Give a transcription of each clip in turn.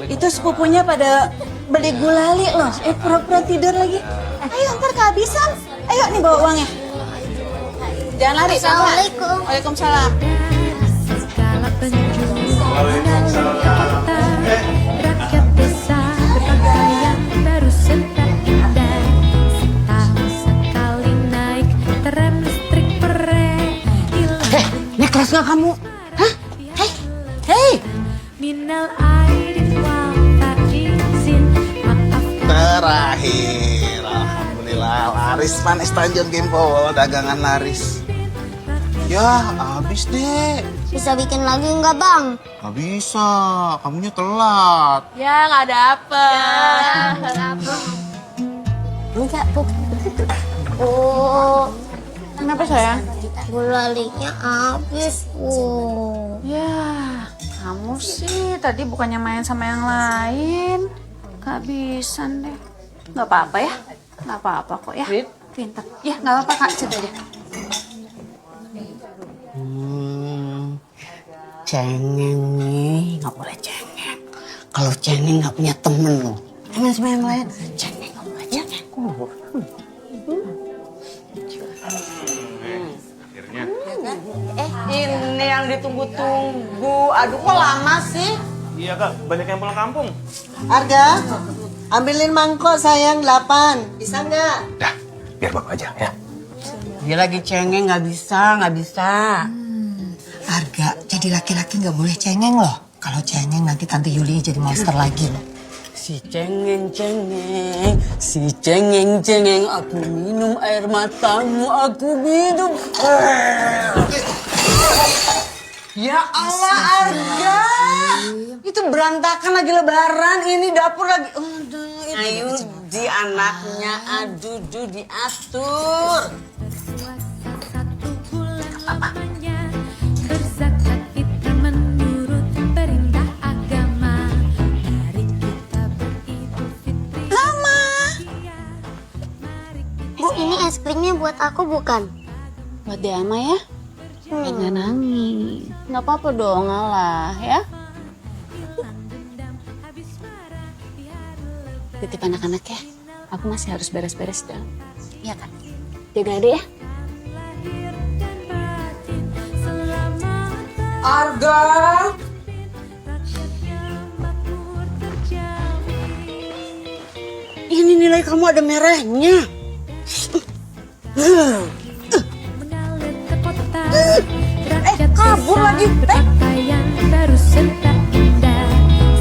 Itu sepupunya pada beli gulali loh. Pura-pura tidur lagi. Ayo ntar kehabisan. Ayo nih bawa uangnya. Jangan lari. Assalamualaikum. Waalaikumsalam. Segala penjuru rakyat desa berpakaian baru serta indah. Setahun sekali naik tram listrik perek. Ini kelas nggak kamu? Hah? Hei! Minal aidin wal faizin. Maaf. Terakhir, alhamdulillah laris manis Tanjung Kimpo, dagangan laris. Ya, habis deh. Bisa bikin lagi nggak bang? Gak bisa, kamunya telat. Ya nggak ada apa. Enggak tuh. Oh, Kenapa sayang? gulalinya habis. Oh. Ya, kamu sih tadi bukannya main sama yang lain. Kehabisan deh. Nggak apa-apa ya? Nggak apa-apa kok ya. Pintar. Ya nggak apa-apa Kak, coba aja. Cengeng nih, nggak boleh cengeng. Kalau cengeng nggak punya temen loh. Jangan sama yang lain. Cengeng nggak boleh cengeng. Ini yang ditunggu-tunggu. Aduh, kok lama sih? Iya kak, banyak yang pulang kampung. Arga, ambilin mangkok sayang 8. Bisa nggak? Dah, biar bapak aja ya. Dia lagi cengeng nggak bisa. Arga, jadi laki-laki nggak boleh cengeng loh. Kalau cengeng nanti Tante Yuli jadi monster lagi loh. Si cengeng, aku minum air matamu, aku minum. Ya Allah, Arga. Itu berantakan lagi lebaran, ini dapur lagi. Ayo di anaknya, aduh diatur. Satu bulan lamanya berzakat fitrah menurut perintah agama. Mari kita beridul fitri. Lama. Bu, ini es krimnya buat aku bukan? Buat Diama ya? Jangan nangis. Nggak apa-apa dong, ngalah ya. Titip anak-anak ya. Aku masih harus beres-beres dalam. Iya kan? Jaga adek ya. Arga. Ini nilai kamu ada merahnya. Mengalir ke kota, rakyat kabur desa lagi. berpakaian baru serta indah.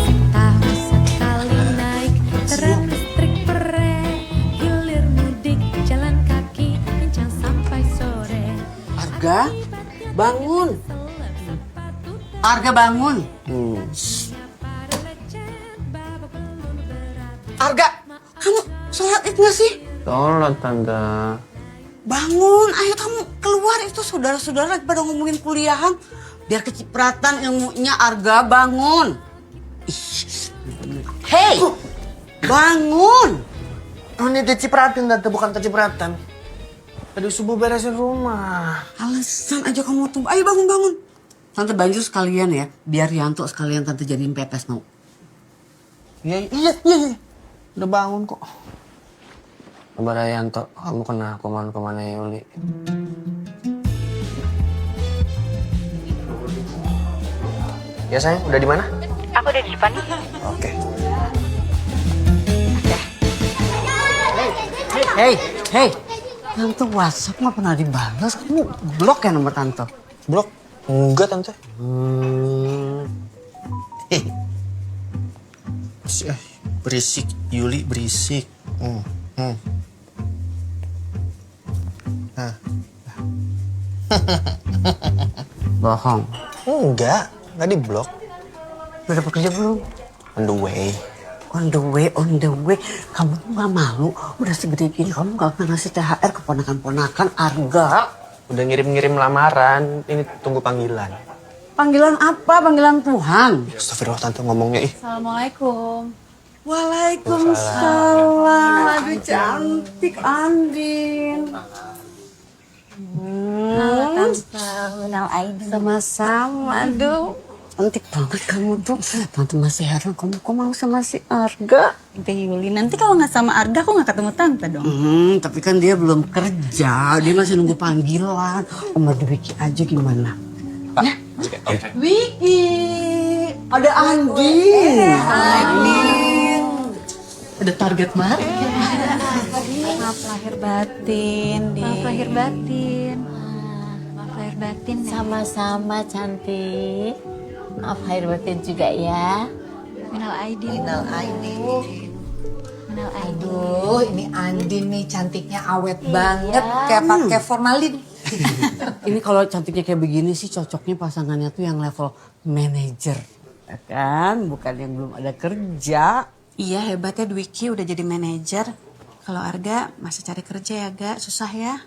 Setahun sekali naik tram listrik perek. Hilir mudik jalan kaki kencang sampai sore. Arga, bangun. Arga bangun. Arga, kamu sholat id nggak sih? Sholat tante. Bangun, ayo kamu keluar, itu saudara-saudara lagi pada ngomongin kuliahan. Biar kecipratan ilmunya. Arga bangun. Hei, bangun. Oh, ini dicipratin tante, bukan kecipratan. Tadi subuh beresin rumah. Alasan aja kamu tunggu. Ayo bangun. Tante banjir sekalian ya, biar Yanto sekalian tante jadiin pepes mau. Iya. Udah bangun kok. Kabar Yanto, kamu kena kemana Yuli? Ya sayang, udah di mana? Aku udah di depan nih. Oke. Hei, Tante WhatsApp nggak pernah dibalas. Kamu blok ya nomor Tante? Blok? Enggak tante. Berisik, Yuli berisik. Bohong. Enggak di blok. Udah dapat kerja belum? On the way. On the way. Kamu tuh gak malu? Udah segede gini kamu gak pernah ngasih THR ke ponakan-ponakan Arga. Udah ngirim-ngirim lamaran. Ini tunggu panggilan. Panggilan apa? Panggilan Tuhan. Astagfirullah tante ngomongnya ih. Assalamualaikum. Waalaikumsalam. Aduh cantik Andin. Halo Tante, Minal Aidin. Sama-sama. Aduh. Cantik banget kamu tuh. Tante masih heran kamu kok mau sama si Arga. Tante Yuli, nanti kalau nggak sama Arga aku nggak ketemu Tante dong. Tapi kan dia belum kerja. Dia masih nunggu panggilan. Om Wiki aja gimana? Ya? Wiki. Ada Andin. Ada target market. Maaf lahir batin, Maaf lahir batin. Maaf lahir batin. Sama-sama cantik. Maaf lahir batin juga ya. Minal aidin. Minal aidin. Minal aidin. Aduh, ini Andin nih cantiknya awet banget kayak pakai formalin. Ini kalau cantiknya kayak begini sih cocoknya pasangannya tuh yang level manager. Ya kan? Bukan yang belum ada kerja. Iya hebatnya Dwiki udah jadi manajer. Kalau Arga masih cari kerja ya Ga, susah ya.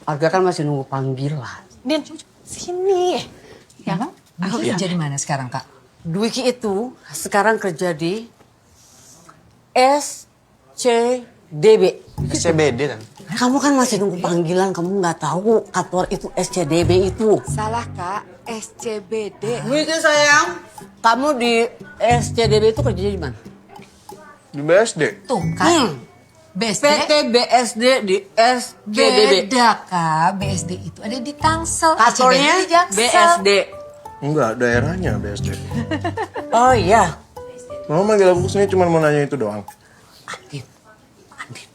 Arga kan masih nunggu panggilan. Din, sini. Ya kan? Aku kerja di mana sekarang, Kak? Dwiki itu sekarang kerja di SCDB. SCBD kan? Kamu kan masih nunggu panggilan, kamu nggak tahu kantor itu SCDB itu. Salah, Kak. SCBD. Dwiki sayang, kamu di SCDB itu kerja di mana? Di BSD. Tuh, kan? BSD? PT BSD di SCDB. Beda, Kak. BSD itu ada di Tangsel. Kantornya SCBD di Jaksel. BSD. Enggak, daerahnya BSD. Oh iya. Mama manggil aku kesini cuma mau nanya itu doang. Andin. Andin.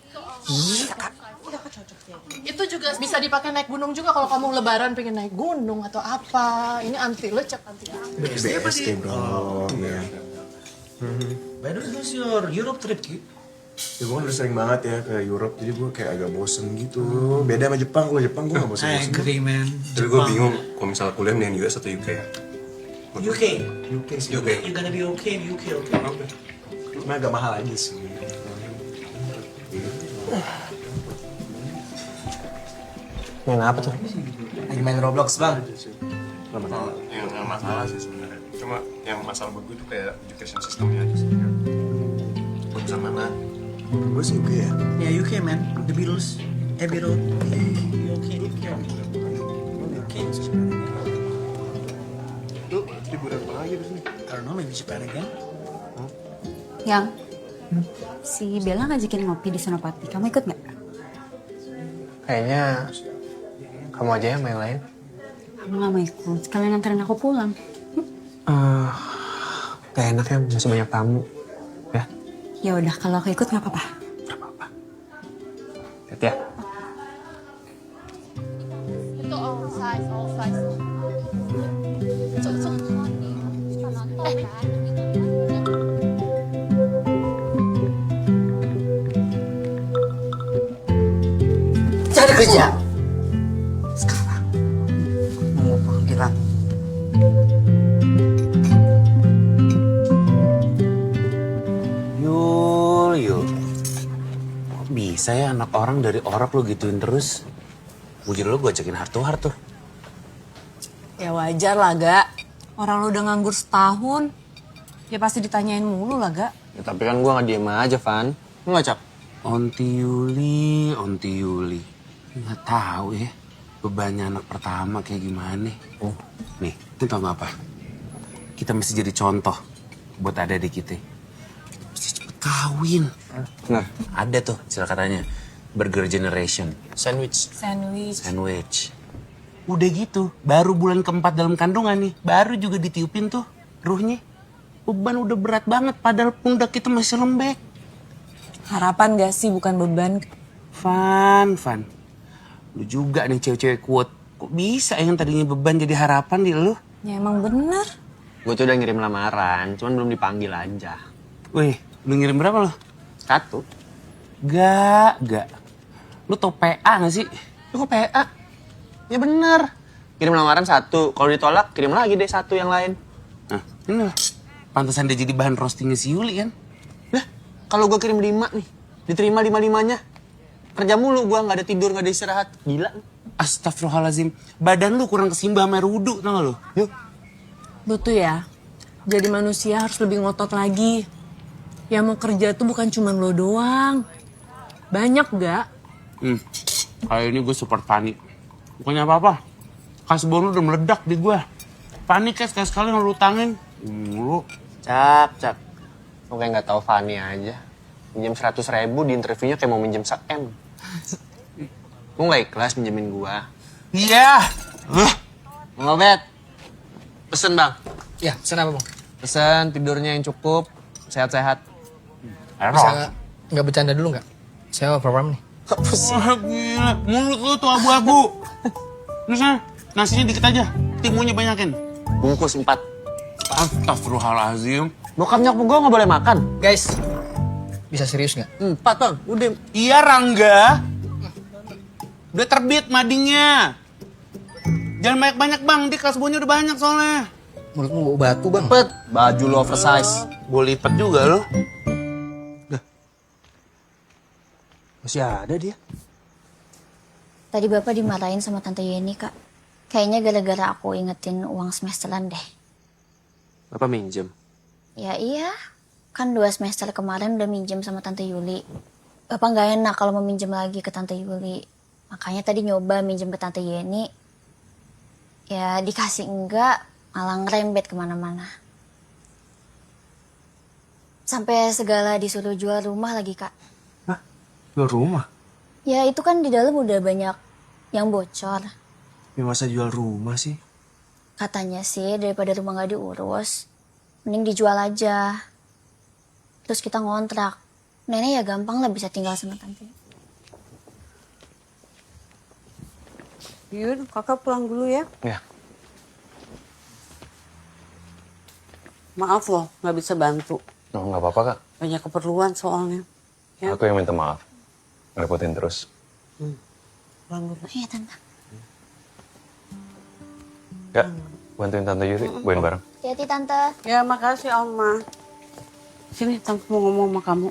Itu juga bisa dipakai naik gunung juga kalau kamu lebaran pengen naik gunung atau apa. Ini anti lecek, anti apa. BSD bro. Iya. By the way, how's your Europe trip, Ki? Ya gue kan udah sering banget ya ke Europe, jadi gue kayak agak bosen gitu. Beda sama Jepang, kalau Jepang gue gak bosen-bosen. I agree, man. Tapi gue bingung kalau misalnya kuliah mendingan US atau UK ya? UK. UK sih. UK. You're gonna be okay in UK, okay? Cuma agak mahal aja sih. Main apa tuh? Lagi main Roblox, Bang. Gak masalah. Yang nggak masalah sih sebenarnya. Cuma yang masalah buat gue tuh kayak education systemnya aja sih. Buat bisa mana? Gue sih UK ya. Yeah, UK, man. The Beatles, Abbey Road. UK. Lu liburan apa lagi di sini? I don't know, maybe Japan again. Yang si Bella ngajakin ngopi di Senopati. Kamu ikut nggak? Kayaknya kamu aja yang main lain. Kamu nggak mau ikut. Sekalian nganterin aku pulang. Gak enak ya, masih banyak tamu. Ya? Ya udah, kalau aku ikut nggak apa-apa. Gak apa-apa. Lihat ya. Cari kerja. Sekarang mau panggilan. Yul. Kok bisa ya anak orang dari orok lo gituin terus? Bujur lo gue ajakin heart to heart tuh. Ya wajar lah, Ga. Orang lu udah nganggur setahun. Ya pasti ditanyain mulu lah, Ga. Ya, tapi kan gue gak diem aja, Van. Lu gak cap? Onti Yuli. Nggak tahu ya bebannya anak pertama kayak gimana. Oh, nih, itu tau gak apa? Kita mesti jadi contoh buat adik-adik kita. Mesti cepet kawin. Bener. Ada tuh istilah katanya, burger generation. Sandwich. Sandwich. Udah gitu, baru bulan keempat dalam kandungan nih, baru juga ditiupin tuh ruhnya. Beban udah berat banget, padahal pundak kita masih lembek. Harapan gak sih, bukan beban. Van. Lu juga nih cewek-cewek kuat. Kok bisa yang tadinya beban jadi harapan di lu? Ya emang bener. Gue tuh udah ngirim lamaran, cuman belum dipanggil aja. Wih, lu ngirim berapa lu? 1. Gak. Lu tau PA gak sih? Lu kok PA? Ya bener. Kirim lamaran 1, kalau ditolak kirim lagi deh 1 yang lain. Nah, ini lah. Pantesan dia jadi bahan roastingnya si Yuli kan? Lah, kalau gue kirim 5 nih, diterima 5-5-nya. Kerja mulu gue, gak ada tidur, gak ada istirahat. Gila. Astagfirullahaladzim. Badan lu kurang kesimba sama air wudhu, tau gak lu? Yuk. Lu tuh ya, jadi manusia harus lebih ngotot lagi. Yang mau kerja tuh bukan cuma lo doang. Banyak gak? Kali ini gue super panik. Bukannya apa-apa. Kasbon lu udah meledak di gue. Panik ya sekali-sekali lu utangin. Mulu. Cap. Lu kayak nggak tahu Fani aja. Minjem 100.000 di interviewnya kayak mau minjem 1 M. Lu nggak ikhlas minjemin gua. Iya. Mau bet? Pesen bang. Ya, pesan apa bang? Pesen tidurnya yang cukup, sehat-sehat. Bisa nggak bercanda dulu nggak? Saya mau program nih. Wah, gila. Mulut lu tuh abu-abu. Terusnya nasinya dikit aja. Timunnya banyakin. Bungkus 4. Astagfirullahaladzim. Bokap nyokap gua nggak boleh makan. Guys, bisa serius nggak? 4 bang, udah. Iya Rangga. Udah terbit madingnya. Jangan banyak-banyak bang, di kelas bonnya udah banyak soalnya. Mulutmu bau batu bang. Pet, baju lo oversize. Gue lipet juga lo. Masih ada dia. Tadi Bapak dimarahin sama Tante Yeni, Kak. Kayaknya gara-gara aku ingetin uang semesteran deh. Bapak minjem? Ya iya, kan 2 semester kemarin udah minjem sama Tante Yuli. Bapak nggak enak kalau mau minjem lagi ke Tante Yuli. Makanya tadi nyoba minjem ke Tante Yeni. Ya dikasih enggak, malah ngerembet kemana-mana. Sampai segala disuruh jual rumah lagi, Kak. Hah? Jual rumah? Ya itu kan di dalam udah banyak yang bocor. Ya masa jual rumah sih? Katanya sih daripada rumah nggak diurus, mending dijual aja. Terus kita ngontrak. Nenek ya gampang lah bisa tinggal sama tante. Yun, kakak pulang dulu ya. Ya. Maaf loh, nggak bisa bantu. Oh, nggak apa-apa, Kak. Banyak keperluan soalnya. Ya. Aku yang minta maaf. Ngerepotin terus. Pulang dulu. Iya, Tante. Kak, bantuin Tante Yuri, bawain barang. Hati-hati, Tante. Ya, makasih Oma. Sini, Tante mau ngomong sama kamu.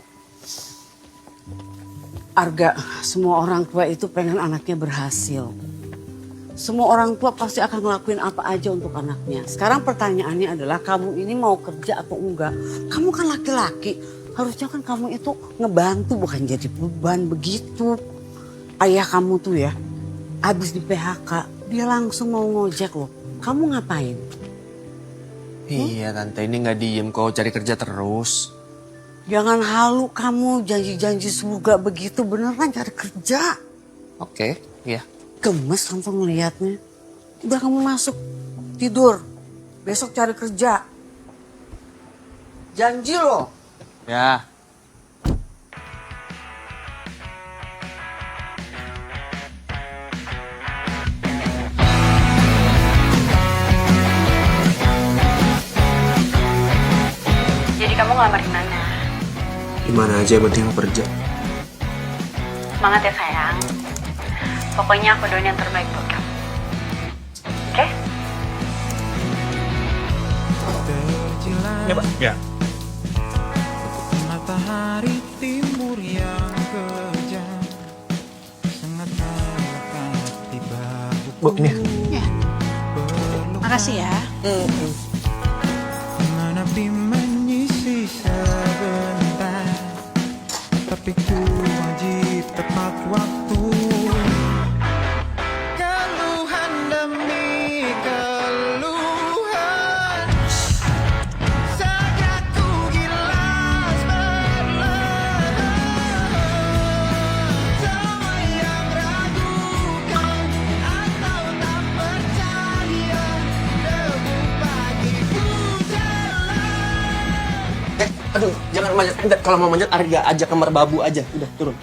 Arga, semua orang tua itu pengen anaknya berhasil. Semua orang tua pasti akan ngelakuin apa aja untuk anaknya. Sekarang pertanyaannya adalah kamu ini mau kerja atau enggak? Kamu kan laki-laki, harusnya kan kamu itu ngebantu bukan jadi beban begitu. Ayah kamu tuh ya, abis di PHK, dia langsung mau ngojek loh. Kamu ngapain? Iya tante, ini nggak diem kok, cari kerja terus. Jangan halu kamu, janji-janji surga begitu, beneran cari kerja. Oke, iya. Gemes tante ngeliatnya. Udah kamu masuk, tidur. Besok cari kerja. Janji loh. Ya. Jadi kamu ngelamar di mana? Gimana aja yang penting mau kerja. Semangat ya sayang. Pokoknya aku doain yang terbaik buat kamu. Oke? Ya Pak. Ya. Matahari timur yang kejam sangat melekat di bahu. Bu, ini. Ya. Makasih ya. Menepi menyisi sebentar, tapi ku wajib tepat waktu. Keluhan demi keluhan, saja ku gilas berlebihan. Semua yang ragukan atau tak percaya, debu pagiku jalan. Aduh, jangan manjat. Kalau mau manjat Arga aja kamar babu aja. Udah, turun.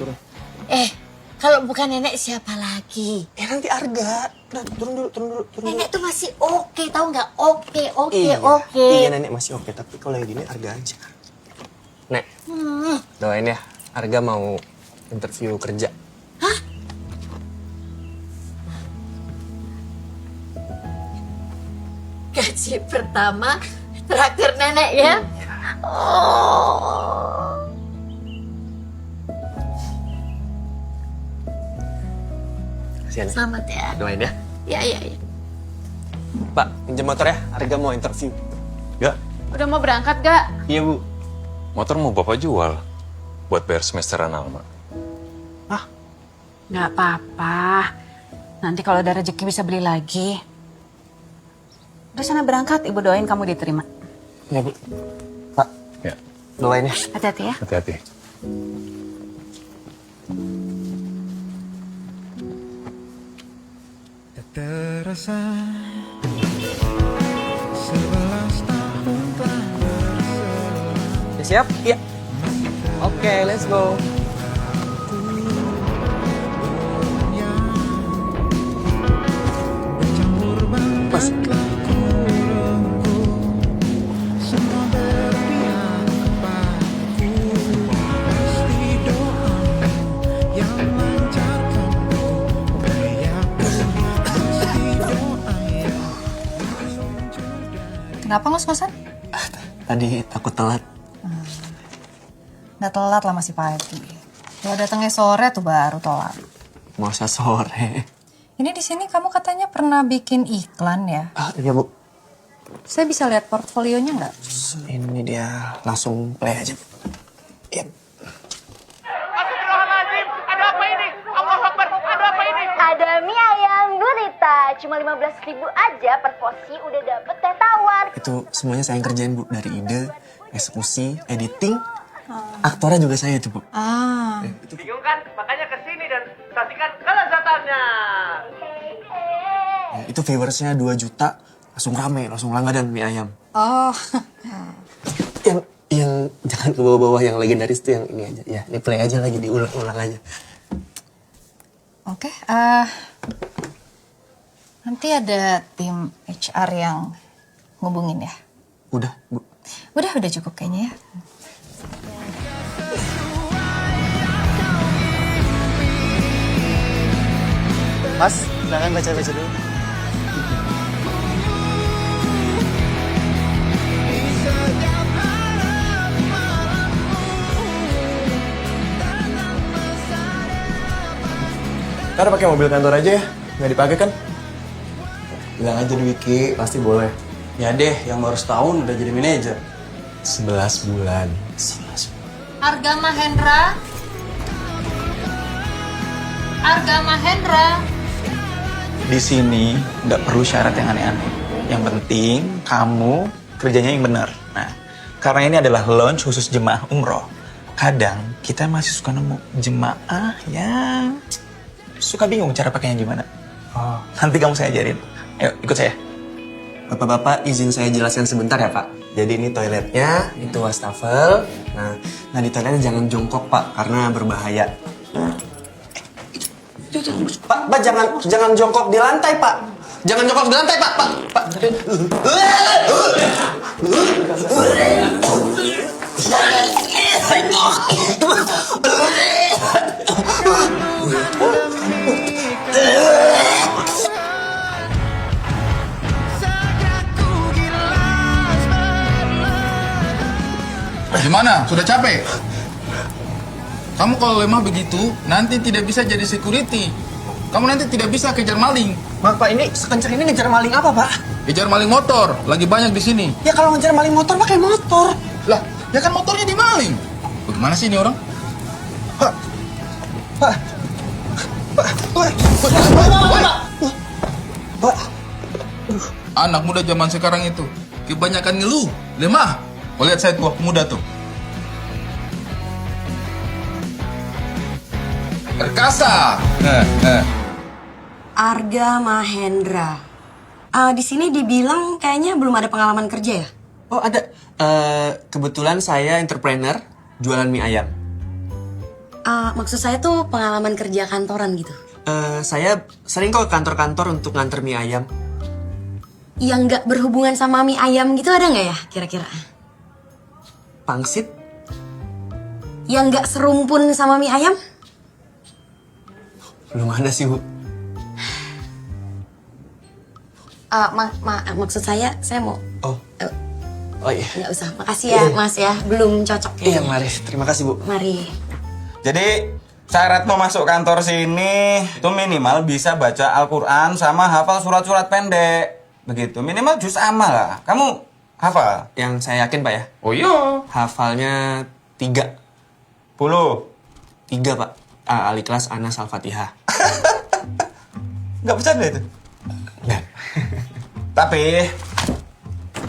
Kalau bukan nenek siapa lagi? Nanti Arga. Udah, turun dulu. Nenek tuh masih oke, tahu nggak? Oke. Iya, nenek masih oke, tapi kalau yang gini Arga aja. Nek, doain ya. Arga mau interview kerja. Gaji pertama traktir nenek ya. Oh. Kasihan ya. Selamat ya. Doain ya. Iya. Pak, pinjam motor ya. Arga mau interview. Gak, Udah mau berangkat gak? Iya, Bu. motor mau Bapak jual buat bayar semesteran Alma. Nggak apa-apa. Nanti kalau ada rezeki bisa beli lagi. Udah sana berangkat, Ibu doain kamu diterima. Ya, Bu. Pak. Ya. Doain ya. Hati-hati ya. Hati-hati. Terasa 11 tahun telah berselang. Udah siap? Iya. Oke, let's go. Mas. Semua berpihak kepadaku. Pasti doamu yang lancarkan upayaku. Pasti doa yang Kenapa ngos-ngosan? Tadi takut telat. Nggak telat lah, masih pagi. Kalau datangnya sore tuh baru telat. Masa sore. Ini di sini kamu katanya pernah bikin iklan ya? Iya, Bu. Saya bisa lihat portfolionya nggak? Ini dia, langsung play aja. Iya. Astagfirullahaladzim, ada apa ini? Allahu Akbar, ada apa ini? Ada mie ayam gurita, cuma 15.000 aja per porsi udah dapet teh tawar. Itu semuanya saya yang kerjain, Bu. Dari ide, eksekusi, editing, aktornya juga saya tuh, Bu. Bingung kan? Makanya kesini dan saksikan kelezatannya. Ya, itu viewersnya 2 juta, langsung rame, langsung langganan mie ayam. Oh. Yang jangan ke bawah-bawah, yang legendaris tuh yang ini aja. Ya, ini play aja lagi, diulang-ulang aja. Oke, nanti ada tim HR yang ngubungin ya? Udah, Bu. Udah cukup kayaknya ya. Mas, silakan baca-baca dulu. Ntar pakai mobil kantor aja ya, nggak dipakai kan? Bilang aja di Wiki, pasti boleh. Ya deh, yang baru setahun udah jadi manajer. 11 bulan. Arga Mahendra. Arga Mahendra. Di sini nggak perlu syarat yang aneh-aneh. Yang penting kamu kerjanya yang benar. Nah, karena ini adalah launch khusus jemaah umroh. Kadang kita masih suka nemu jemaah yang suka bingung cara pakainya gimana. Oh, nanti kamu saya ajarin. Ayo, ikut saya. Bapak-bapak, izin saya jelaskan sebentar ya, Pak. Jadi ini toiletnya, itu wastafel. Nah di toiletnya jangan jongkok, Pak, karena berbahaya. Pak, jangan jongkok di lantai, Pak. Jangan jongkok di lantai, Pak. Pak. Gimana? Sudah capek? Kamu kalau lemah begitu, nanti tidak bisa jadi security. Kamu nanti tidak bisa kejar maling. Pak, ini sekencang ini ngejar maling apa, Pak? Kejar maling motor, lagi banyak di sini. Ya kalau ngejar maling motor pakai motor. Lah, ya kan motornya dimaling. Bagaimana sih ini orang? Pak. Anak muda zaman sekarang itu kebanyakan ngeluh, lemah. Oh, lihat saya tua muda tuh. Perkasa. Arga Mahendra. Di sini dibilang kayaknya belum ada pengalaman kerja ya? Oh, ada. Kebetulan saya entrepreneur jualan mie ayam. Maksud saya tuh pengalaman kerja kantoran gitu. Saya sering kok ke kantor-kantor untuk nganter mie ayam. Yang nggak berhubungan sama mie ayam gitu ada nggak ya kira-kira? Pangsit? Yang nggak serumpun sama mie ayam? Belum ada sih, Bu. Maksud saya mau... Oh iya. Nggak usah, makasih ya Mas ya, belum cocok ya. Iya, mari. Terima kasih, Bu. Mari. Jadi syarat mau masuk kantor sini itu minimal bisa baca Al-Quran sama hafal surat-surat pendek. Begitu, minimal juz amma lah. Kamu hafal? Yang saya yakin, Pak ya? Oh iya. Hafalnya 3. 3, Pak. Al-Ikhlas, Anas, Al-Fatihah. Nggak bercanda itu? Nggak. Tapi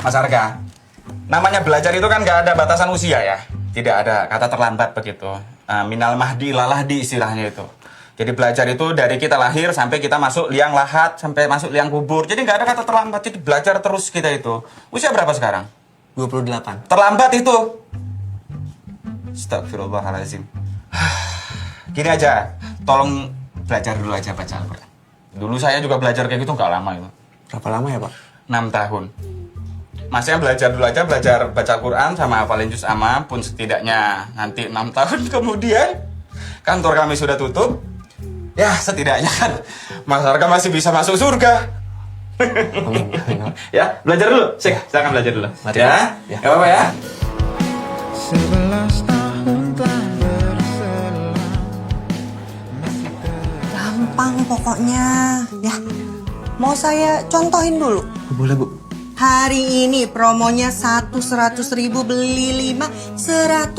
Mas Arga, namanya belajar itu kan nggak ada batasan usia ya. Tidak ada kata terlambat begitu. Minal mahdi lalahdi istilahnya itu. Jadi belajar itu dari kita lahir sampai kita masuk liang lahat, sampai masuk liang kubur. Jadi nggak ada kata terlambat, jadi belajar terus kita itu. Usia berapa sekarang? 28. Terlambat itu. Astagfirullahaladzim. Gini aja, tolong belajar dulu aja baca Al-Quran. Dulu saya juga belajar kayak gitu nggak lama itu. Berapa lama ya, Pak? 6 tahun. Masnya belajar dulu aja, belajar baca Quran sama hafalin juz amma pun setidaknya nanti 6 tahun kemudian kantor kami sudah tutup. Ya setidaknya kan Mas Arga masih bisa masuk surga. Ya, belajar dulu. Silakan belajar dulu. Mari, ya, ya. Gak apa-apa ya. 11 tahun telah berselang. Gampang pokoknya. Ya, mau saya contohin dulu. Boleh, Bu. Hari ini promonya 100.000 beli 5 150.000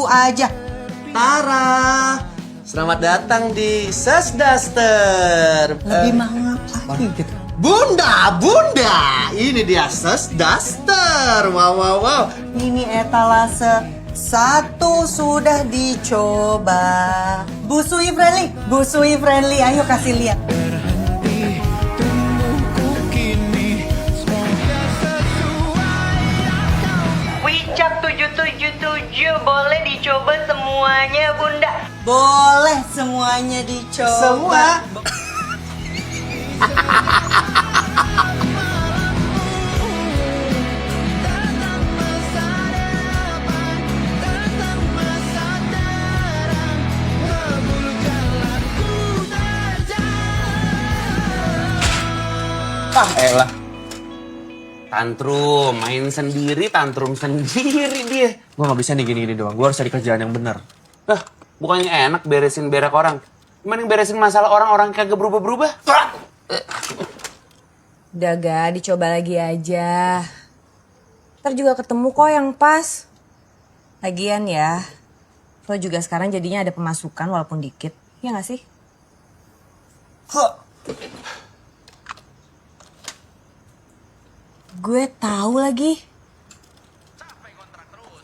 aja. Tara. Selamat datang di Sesdaster. Lebih mahal lagi gitu. Bunda, ini dia Sesdaster. Wow. Ini etalase 1 sudah dicoba. Bu Sui friendly, ayo kasih lihat. WeChat 777 boleh dicoba semuanya, Bunda. Boleh semuanya dicoba. Semua? Elah. Tantrum, main sendiri, tantrum sendiri dia. Gue gak bisa nih gini-gini doang. Gue harus cari kerjaan yang benar. Bukannya enak beresin berak orang. Mending beresin masalah orang-orang kagak berubah-berubah. Udah Ga, dicoba lagi aja. Ntar juga ketemu kok yang pas. Lagian ya, lo juga sekarang jadinya ada pemasukan walaupun dikit. Ya gak sih? Gue tahu lagi.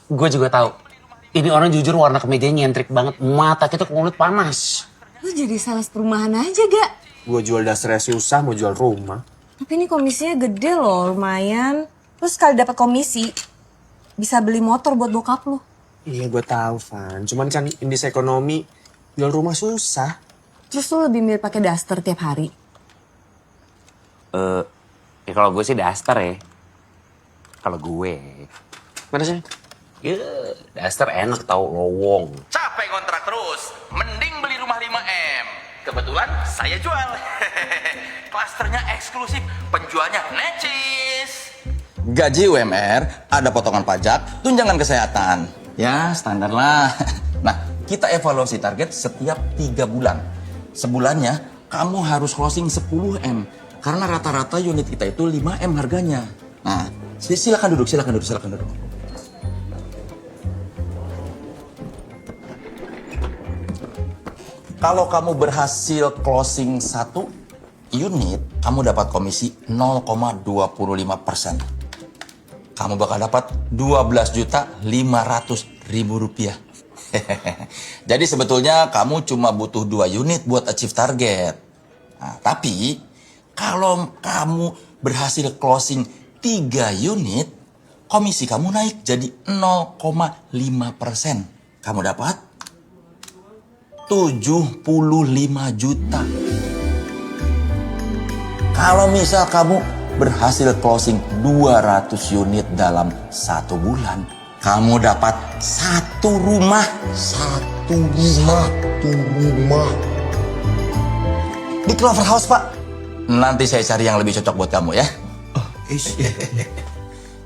Gue juga tahu. Ini orang jujur warna kemejanya nyentrik banget. Mata kita kulit panas. Lo jadi sales perumahan aja Ga? Gue jual dasarnya susah, mau jual rumah. Tapi ini komisinya gede loh, lumayan. Terus sekali dapat komisi, bisa beli motor buat bokap lo. Iya gue tahu, Van. Cuman kan indeks ekonomi jual rumah susah. Terus lo lebih milih pakai daster tiap hari? Ya kalau gue sih daster ya. Kalau gue. Mana sih? Ya, daster enak tau, lowong. Capek kontrak terus, mending beli rumah 5M. Kebetulan saya jual. Klasternya eksklusif, penjualnya necis. Gaji UMR, ada potongan pajak, tunjangan kesehatan. Ya, standar lah. Nah, kita evaluasi target setiap 3 bulan. Sebulannya, kamu harus closing 10M. Karena rata-rata unit kita itu 5M harganya. Nah, silakan duduk. Kalau kamu berhasil closing 1 unit, kamu dapat komisi 0,25%. Kamu bakal dapat 12.500.000 rupiah. Jadi sebetulnya kamu cuma butuh 2 unit buat achieve target. Nah, tapi kalau kamu berhasil closing 3 unit, komisi kamu naik jadi 0,5%. Kamu dapat 75 juta. Kalau misal kamu berhasil closing 200 unit dalam 1 bulan, kamu dapat 1 rumah. 1 rumah. Di Clover House, Pak. Nanti saya cari yang lebih cocok buat kamu ya.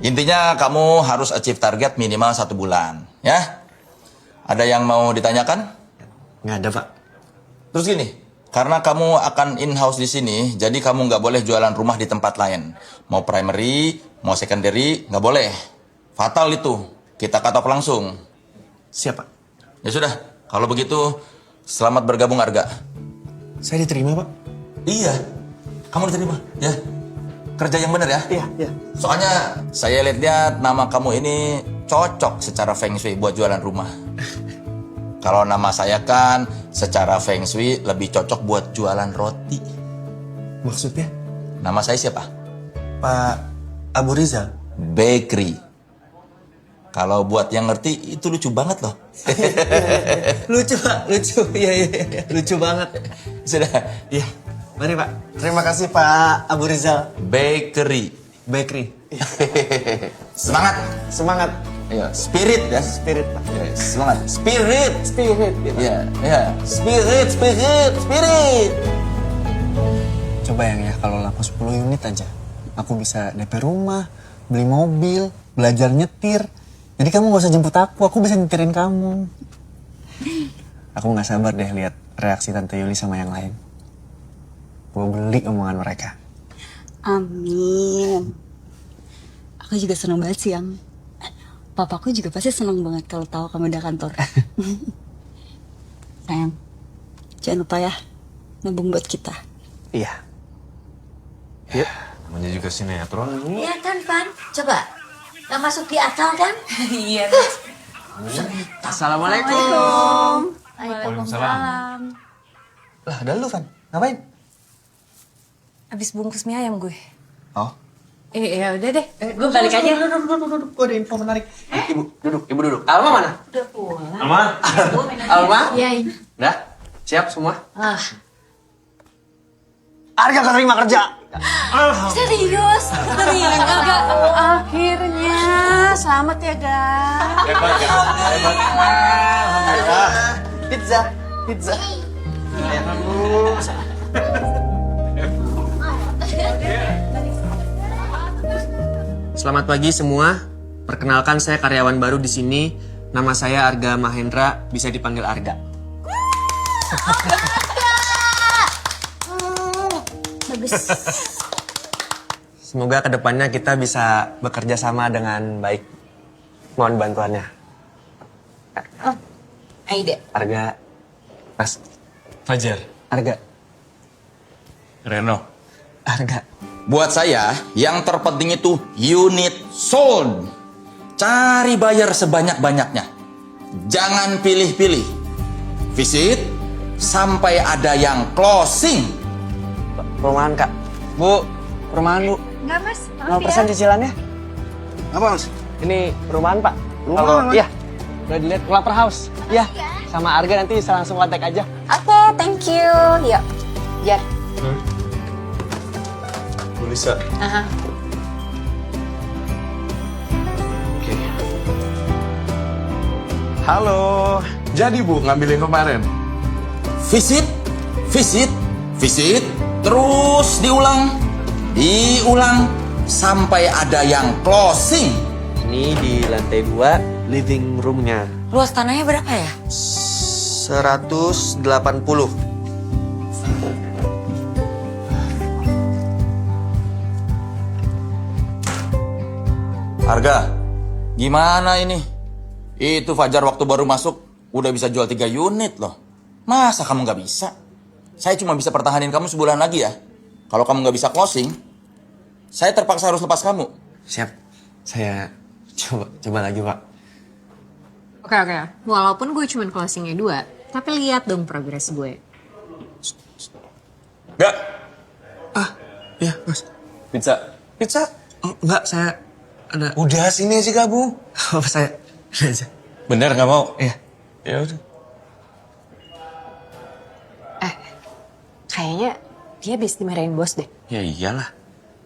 Intinya kamu harus achieve target minimal 1 bulan, ya. Ada yang mau ditanyakan? Nggak ada, Pak. Terus gini, karena kamu akan in-house di sini, jadi kamu nggak boleh jualan rumah di tempat lain. Mau primary, mau secondary, nggak boleh. Fatal itu, kita cut off langsung. Siap, Pak. Ya sudah, kalau begitu selamat bergabung Arga. Saya diterima, Pak? Iya, kamu diterima, ya. kerja yang benar ya. Iya. Soalnya saya lihat nama kamu ini cocok secara feng shui buat jualan rumah. Kalau nama saya kan secara feng shui lebih cocok buat jualan roti. Maksudnya? Nama saya siapa? Pak Abu Rizal. Bakery. Kalau buat yang ngerti itu lucu banget loh. Lucu Pak, lucu. Iya. Lucu banget. Sudah. Iya. Mari Pak. Terima kasih Pak Abu Rizal. Bakery. Semangat. Ayo, spirit ya. Spirit Pak. Ya, semangat. Spirit. Gitu. Ya. Spirit. Coba ya kalau laku 10 unit aja. Aku bisa DP rumah, beli mobil, belajar nyetir. Jadi kamu gak usah jemput aku bisa nyetirin kamu. Aku gak sabar deh lihat reaksi Tante Yuli sama yang lain. Gue beli omongan mereka. Amin. Aku juga seneng banget sih, Yang. Papaku juga pasti seneng banget kalau tahu kamu udah kantor. Sayang, jangan lupa ya, nabung buat kita. Iya. Yuk. Namanya juga sinetron. Iya kan, Van? Coba. Gak masuk di akal kan? Iya. Assalamualaikum. Waalaikumsalam. Lah, ada lu, Van. Ngapain? Abis bungkus mie ayam gue. Oh. Ya udah deh. Gue balik aja. Duduk. Gue ada info menarik. Ibu duduk. Alma mana? Udah pulang. Alma? Iya ini. Udah? Siap semua? Arga gak terima kerja. Serius? Enggak. Akhirnya. Selamat ya, Ga. Hebat. Pizza. Selamat pagi semua. Perkenalkan saya karyawan baru di sini. Nama saya Arga Mahendra, bisa dipanggil Arga. Bagus. Semoga kedepannya kita bisa bekerja sama dengan baik. Mohon bantuannya. Aida. Arga. Mas. Fajar. Arga. Reno. Arga. Buat saya, yang terpenting itu unit sold. Cari buyer sebanyak-banyaknya. Jangan pilih-pilih. Visit sampai ada yang closing. Perumahan, Kak. Bu, perumahan, Bu. Enggak, Mas. 0% cicilannya. Apa, Mas? Ini perumahan, Pak. Perumahan? Iya. Udah dilihat Lover House. Iya. Sama Arga nanti bisa langsung kontak aja. Oke, thank you. Yuk. Jar. Bu Lisa. Aha. Oke. Halo. Jadi Bu ngambil yang kemarin? Visit. Terus diulang sampai ada yang closing. Ini di lantai 2, living room-nya. Luas tanahnya berapa ya? 180. Harga, gimana ini? Itu Fajar waktu baru masuk udah bisa jual 3 unit loh. Masa kamu nggak bisa? Saya cuma bisa pertahanin kamu sebulan lagi ya. Kalau kamu nggak bisa closing, saya terpaksa harus lepas kamu. Siap. Saya coba lagi, Pak. Oke. Walaupun gue cuma closingnya 2, tapi lihat dong progres gue. Enggak. Iya, Mas. Pizza? Enggak, saya ada. Udah sini aja gabung. Apa saya aja. Bener nggak mau? Iya. Ya udah. Kayaknya dia habis dimarahin bos deh. Ya iyalah.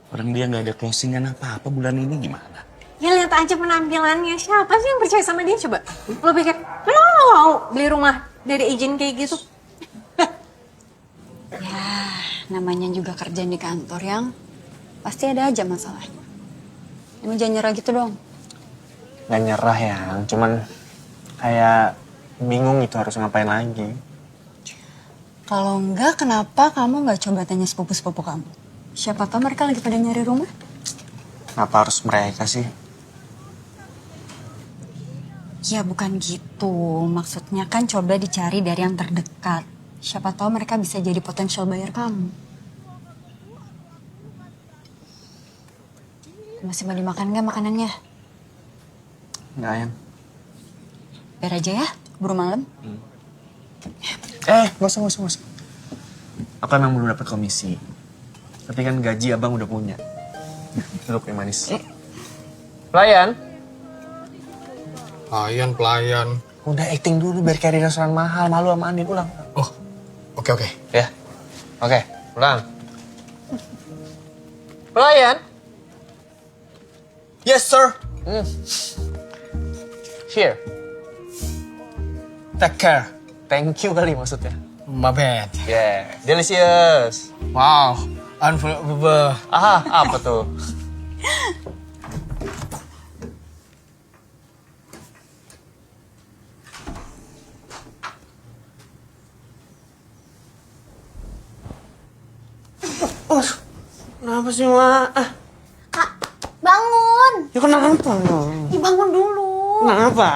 Orang dia nggak ada closingan apa-apa bulan ini gimana? Ya lihat aja penampilannya. Siapa sih yang percaya sama dia coba? Lo pikir, lo mau beli rumah dari izin kayak gitu? Ya, namanya juga kerjaan di kantor, Yang. Pasti ada aja masalahnya. Emang jangan nyerah gitu dong. Gak nyerah ya, cuman kayak bingung itu harus ngapain lagi. Kalau enggak, kenapa kamu nggak coba tanya sepupu-sepupu kamu? Siapa tahu mereka lagi pada nyari rumah. Kenapa harus mereka sih? Ya bukan gitu. Maksudnya kan coba dicari dari yang terdekat. Siapa tahu mereka bisa jadi potensial buyer kamu. Masih mau dimakan nggak makanannya? Nggak, Ayang. Biar aja ya, keburu malam. Nggak usah. Aku emang belum dapat komisi. Tapi kan gaji abang udah punya. Duduk yang manis. Pelayan. Pelayan. Udah acting dulu biar kayak di restoran mahal. Malu sama Andin, ulang. Oh, oke. Ya, oke, ulang. Pelayan. Yes, sir. Here. Take care. Thank you kali maksudnya. My bad. Yeah, delicious. Wow, unbelievable. Aha, apa tuh? Kenapa sih, Mak? Kak, bangun. Ya kenapa? Bangun dulu. Kenapa?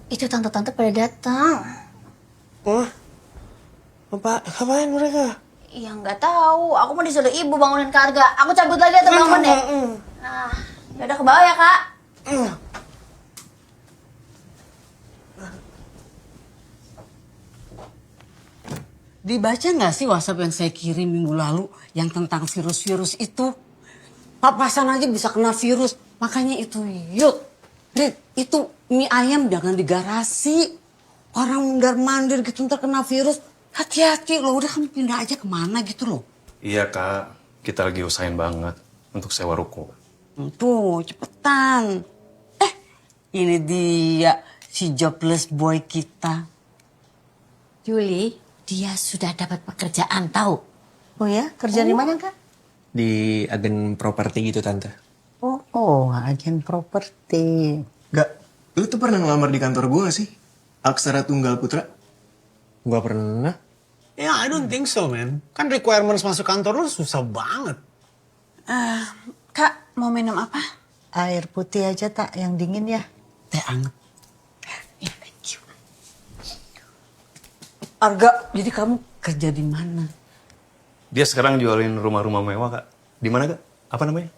Itu tante-tante pada datang. Ngapain mereka? Ya nggak tahu. Aku mau disuruh ibu bangunin Karga. Aku cabut lagi atau bangun deh? Nah, ya udah ke bawah ya, Kak. Dibaca nggak sih WhatsApp yang saya kirim minggu lalu yang tentang virus-virus itu? Papasan aja bisa kena virus. Makanya itu Rit, itu mie ayam jangan di garasi. Orang mundar-mandir gitu ntar kena virus. Hati-hati loh, udah kamu pindah aja kemana gitu loh. Iya Kak, kita lagi usahain banget untuk sewa ruko. Tuh, cepetan. Ini dia si jobless boy kita. Juli, dia sudah dapat pekerjaan tahu. Oh ya, kerja di mana, Kak? Di agen properti gitu, Tante. Oh, agen properti. Gak, lu tuh pernah ngelamar di kantor gue gak sih? Aksara Tunggal Putra? Gak pernah. Ya, I don't think so, man. Kan requirements masuk kantor lu susah banget. Kak, mau minum apa? Air putih aja, Tak, yang dingin ya. Teh anget. Thank you. Arga, jadi kamu kerja di mana? Dia sekarang jualin rumah-rumah mewah Kak. Di mana Kak? Apa namanya?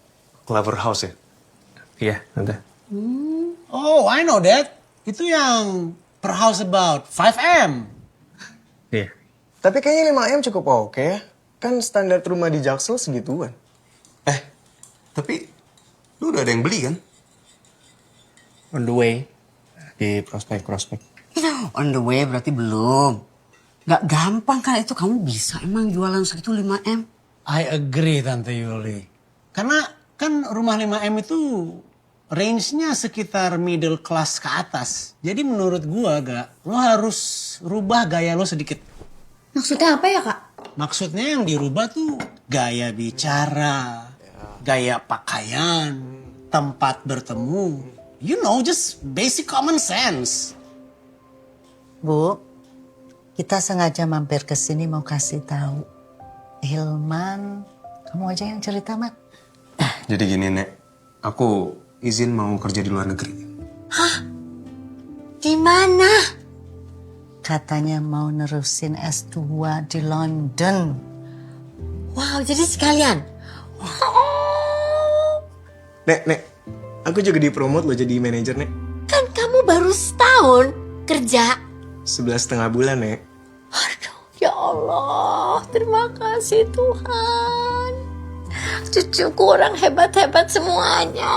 Clover House ya? Iya, Tante. Oh, I know that. Itu yang per house about 5M. Iya. Tapi kayaknya 5M cukup oke ya. Kan standar rumah di Jaksel segituan. Tapi lu udah ada yang beli kan? On the way. Di prospek. On the way berarti belum. Gak gampang kan itu, kamu bisa emang jualan segitu 5M? I agree, Tante Yuli. Karena kan rumah 5M itu range-nya sekitar middle class ke atas. Jadi menurut gua, lo harus rubah gaya lo sedikit. Maksudnya apa ya, Kak? Maksudnya yang dirubah tuh gaya bicara, gaya pakaian, tempat bertemu. You know, just basic common sense. Bu, kita sengaja mampir ke sini mau kasih tahu. Hilman, kamu aja yang cerita, Mat. Jadi gini, Nek. Aku izin mau kerja di luar negeri. Hah? Di mana? Katanya mau nerusin S2 di London. Wow, jadi sekalian. Nek. Aku juga dipromot loh jadi manajer, Nek. Kan kamu baru setahun kerja. 11,5 bulan, Nek. Ya Allah, terima kasih Tuhan. Cucuku orang hebat-hebat semuanya.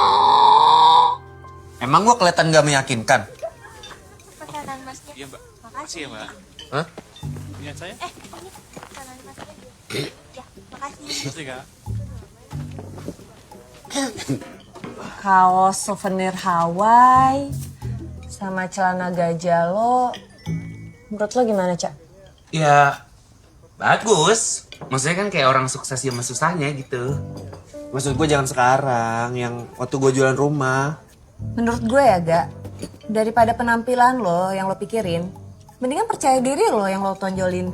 Emang gua kelihatan gak meyakinkan? Pesanan masnya. Iya Mbak. Makasih ya Mbak. Hah? Punya saya? Ini pesanan masnya. Ya, makasih. Makasih Kak. Kaos souvenir Hawaii sama celana gajah lo. Menurut lo gimana, Cak? Ya, bagus. Maksudnya kan kayak orang sukses sama susahnya gitu. Maksud gue jangan sekarang, yang waktu gue jualan rumah. Menurut gue ya, Gak, daripada penampilan lo yang lo pikirin, mendingan percaya diri lo yang lo tonjolin.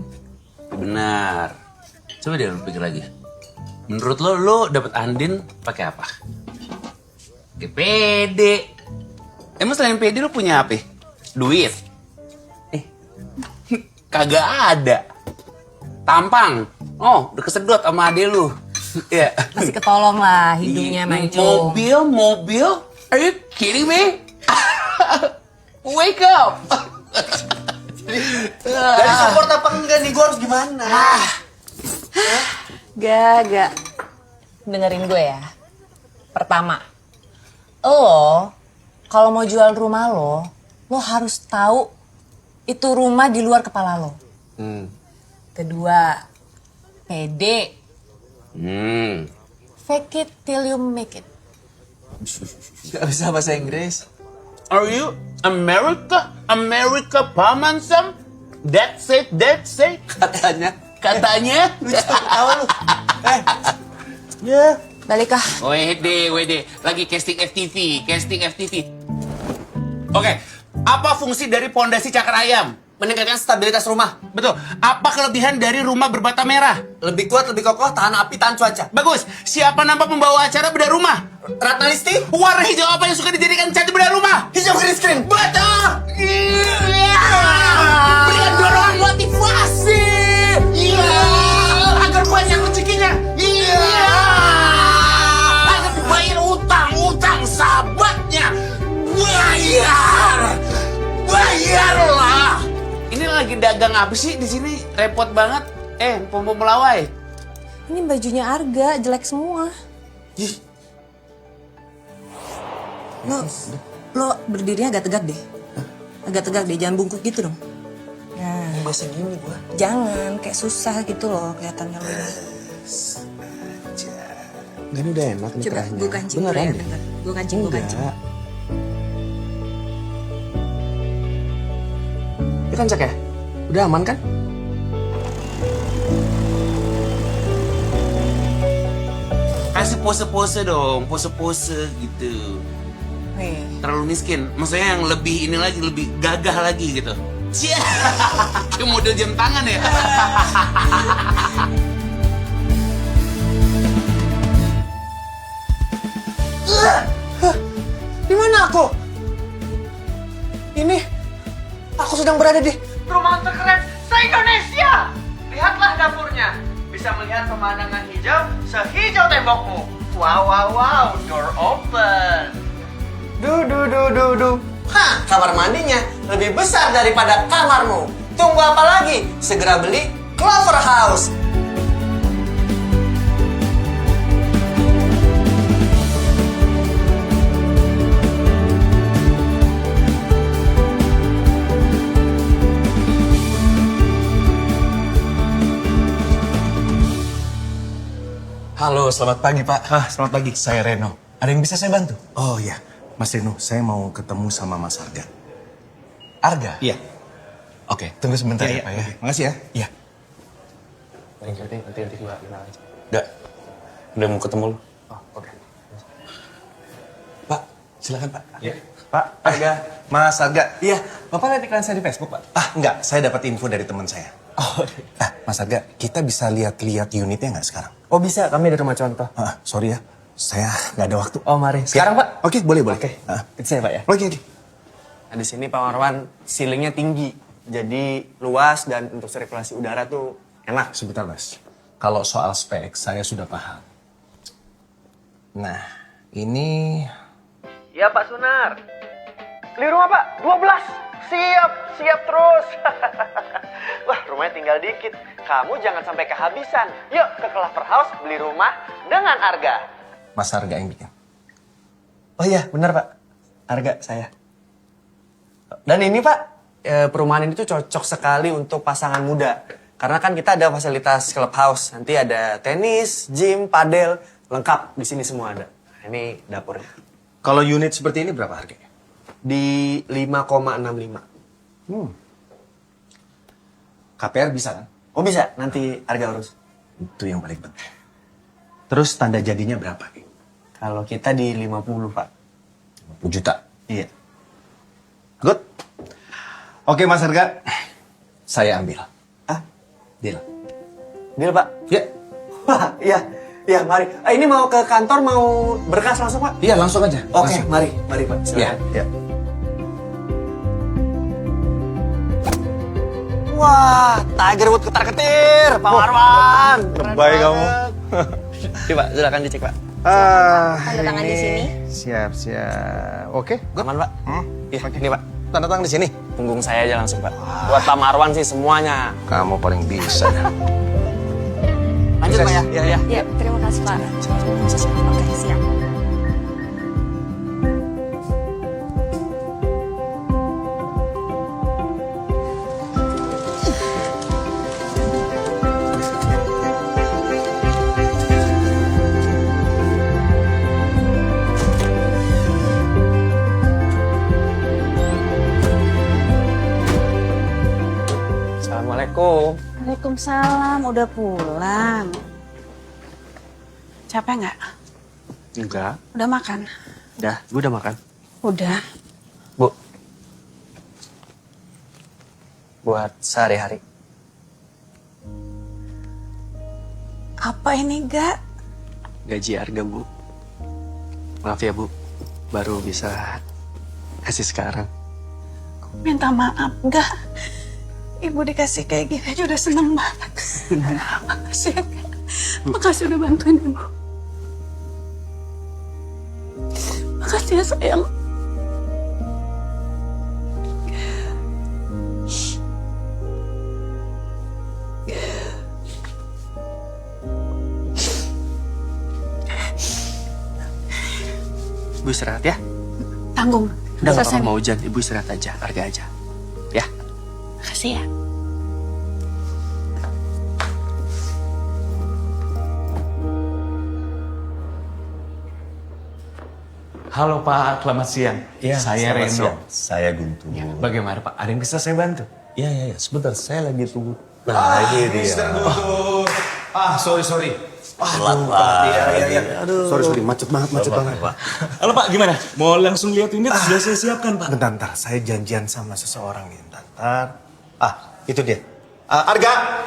Benar. Coba deh lu pikir lagi. Menurut lo dapet Andin pakai apa? Pakai PD. Emang selain PD lo punya apa? Duit? Kagak ada. Tampang. Oh, udah kesedot sama ade lu. Iya. Masih ketolong lah hidungnya mancung. Mobil? Are you kidding me? Wake up! Dari support apa enggak nih? Gue harus gimana? Gak. Dengerin gue ya. Pertama, lo kalau mau jual rumah lo harus tahu itu rumah di luar kepala lo. Kedua, pede. Fake it till you make it. Gak bisa bahasa Inggris. Are you America paman Sam? That's it. Katanya. Lu ketawa lu. Ya. Balik kah? Wede. Lagi casting FTV. Oke, apa fungsi dari pondasi cakar ayam? Meningkatkan stabilitas rumah. Betul. Apa kelebihan dari rumah berbata merah? Lebih kuat, lebih kokoh, tahan api, tahan cuaca. Bagus. Siapa nampak pembawa acara bedah rumah? Ratna Listi. Warna hijau apa yang suka dijadikan cat bedah rumah? Hijau green screen. Betul. Berikan dorongan motivasi. Agar banyak rezekinya. Agar dibayar utang sahabatnya. Bayarlah. Ini lagi dagang apa sih di sini? Repot banget. Pom melawai. Ini bajunya Arga, jelek semua. Lo berdirinya agak tegak deh. Jangan bungkuk gitu dong. Nah, bahasa gini gua. Jangan, kayak susah gitu loh kelihatannya lo ini. Gak, ini udah enak nih. Coba kerahnya. gue kancing dulu Beneran ya, deh. bentar. Gue kancing. Ya kan Cak ya? Udah aman kan? Kasih pose-pose dong, pose-pose gitu. Terlalu miskin, maksudnya yang lebih ini lagi, lebih gagah lagi gitu. Cia, kayak model jam tangan ya. Di mana aku? Ini aku sedang berada di Rumah terkeren se-Indonesia. Lihatlah dapurnya. Bisa melihat pemandangan hijau sehijau tembokmu. Wow, door open. Hah, kamar mandinya lebih besar daripada kamarmu. Tunggu apa lagi? Segera beli Clover House. Halo, selamat pagi Pak. Selamat pagi. Saya Reno. Ada yang bisa saya bantu? Oh iya, Mas Reno, saya mau ketemu sama Mas Arga. Arga? Iya. Oke, tunggu sebentar Iya, ya Pak ya. oke. Makasih ya. Iya. Nanti gua kenal aja. Udah mau ketemu lu. Oh, oke. Pak, silakan Pak. Iya. Pak, Arga. Mas Arga. Iya, Bapak lihat iklan saya di Facebook, Pak? Enggak, saya dapat info dari teman saya. Oh, Mas Arga, kita bisa lihat-lihat unitnya nggak sekarang? Oh bisa, kami ada rumah contoh. Sorry ya, saya nggak ada waktu. Oh mari, sekarang Pak. Oke, boleh. Oke, itu saya Pak ya. Oke. Nah di sini Pak Marwan, ceilingnya tinggi. Jadi luas dan untuk sirkulasi udara tuh enak. Sebentar Mas, kalau soal spek saya sudah paham. Nah, ini... Ya Pak Sunar. Beli rumah Pak, 12. Siap terus. Wah, rumahnya tinggal dikit. Kamu jangan sampai kehabisan. Yuk ke Clover House beli rumah dengan Arga. Mas Arga yang bikin. Oh iya, benar Pak. Arga saya. Dan ini Pak, perumahan ini tuh cocok sekali untuk pasangan muda. Karena kan kita ada fasilitas clubhouse. Nanti ada tenis, gym, padel, lengkap di sini semua ada. Nah, ini dapurnya. Kalau unit seperti ini berapa harganya? Di 5,65. KPR bisa kan? Oh bisa, nanti harga urus. Itu yang paling penting. Terus tanda jadinya berapa? Kalau kita di 50 Pak. 50 juta? Iya. Good. Oke Mas Arga, saya ambil. Deal. Deal Pak? Ya. Wah, iya mari. Ini mau ke kantor, mau berkas langsung Pak? Iya langsung aja. Oke, langsung. mari Pak. Silakan. Iya. Wah, Tiger Wood ketar-ketir, Pak Marwan. Lebay kamu. Coba silakan dicek, Pak. Tanda tangan di sini. Siap. Oke, Aman, Pak. Iya, ini, Pak. tanda tangan di sini. Punggung saya aja langsung, Pak. Buat Pak Marwan sih semuanya. Kamu paling bisa. Lanjut, Pak ya? Iya. Ya, terima kasih Pak. Oke, siap. Assalamualaikum. Waalaikumsalam, udah pulang. Capek nggak? Enggak. Udah makan? Udah, gue udah makan. Udah. Bu. Buat sehari-hari. Apa ini, Gak? Gaji harga, Bu. Maaf ya, Bu. Baru bisa kasih sekarang. Minta maaf, Gak. Ibu dikasih kayak gini aja udah seneng banget. Makasih ya, Kak. Makasih udah bantuin Ibu. Makasih ya, sayang. Ibu istirahat ya. Tanggung. Udah gak Selesai. apa-apa mau hujan. Ibu istirahat aja, harga aja. Ya. Makasih ya. Halo Pak, selamat siang. Iya, Saya selamat Reno. siang. Saya Guntur. Bagaimana Pak? Ada yang bisa saya bantu? Iya. Sebentar, saya lagi tunggu. Ini dia. Guntur. Sorry. Telat, Pak. Iya. Aduh. Sorry, macet banget, Pak. Halo Pak, gimana? Mau langsung lihat unit? Sudah saya siapkan Pak. Bentar, saya janjian sama seseorang nih. Bentar. Itu dia. Arga!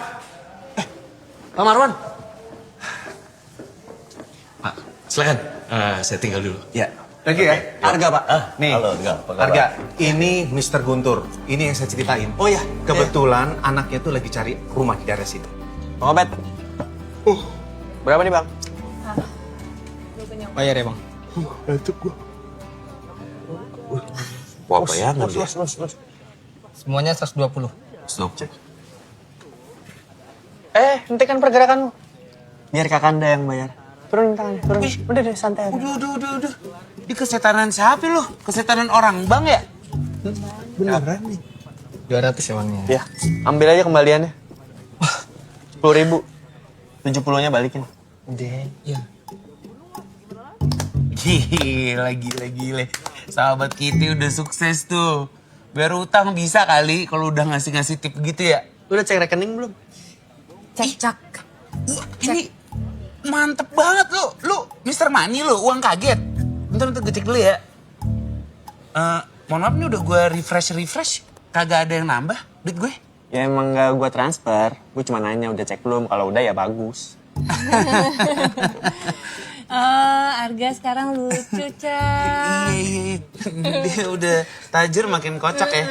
Pak Marwan. Pak, silakan. Saya tinggal dulu. Ya. Lagi ya, Arga Pak. Nih, Halo, Arga. Apa kabar? Arga, ini Mr. Guntur. Ini yang saya ceritain. Oh ya, kebetulan anaknya tuh lagi cari rumah di daerah situ. Bang Obed. Berapa nih, Bang? Bayar ya, Bang. Ngantuk gua. Wah, bayangan dia. Semuanya 120. Stop. Nanti kan pergerakan lu. Biar Kakanda yang bayar. Turun tangannya, turun. Udah deh, santai aja. Udah. Di kesetanan siapa lo? Kesetanan orang bang ya? Beneran nih. 200 ya, Bang ya? Ya, ambil aja kembaliannya. 10.000. 70-nya balikin. Udah. Iya. Gila. Sahabat kita udah sukses tuh. Biar utang bisa kali kalau udah ngasih tip gitu ya. Lu udah cek rekening belum? Cek. Ini mantep banget lu Mr. Money lu, uang kaget. Bentar gue cek dulu ya. Mohon maaf nih udah gue refresh. Kagak ada yang nambah duit gue. Ya emang gak gua transfer. Gue cuma nanya udah cek belum. Kalau udah ya bagus. Arga sekarang lucu, Cak. Iya. Dia udah tajir makin kocak ya.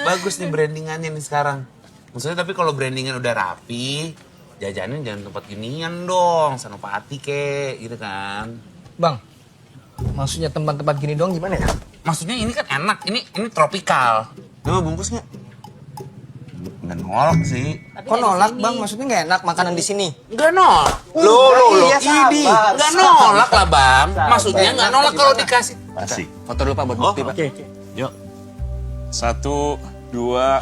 Bagus nih brandingannya nih sekarang. Maksudnya tapi kalau brandingan udah rapi, jajanin jangan tempat ginian dong. Senopati kek, gitu kan. Bang, maksudnya tempat-tempat gini doang gimana ya? Maksudnya ini kan enak, ini tropikal. Lu mau bungkus nggak? Nggak nolak sih. Kok nolak, Bang? Maksudnya nggak enak makanan di sini? Nggak nolak. Iya, Idi. Nggak nolak lah bang. Maksudnya nggak nolak kalau dikasih. Asik. Foto dulu Pak buat bukti Pak. Oke. Yuk. 1, 2.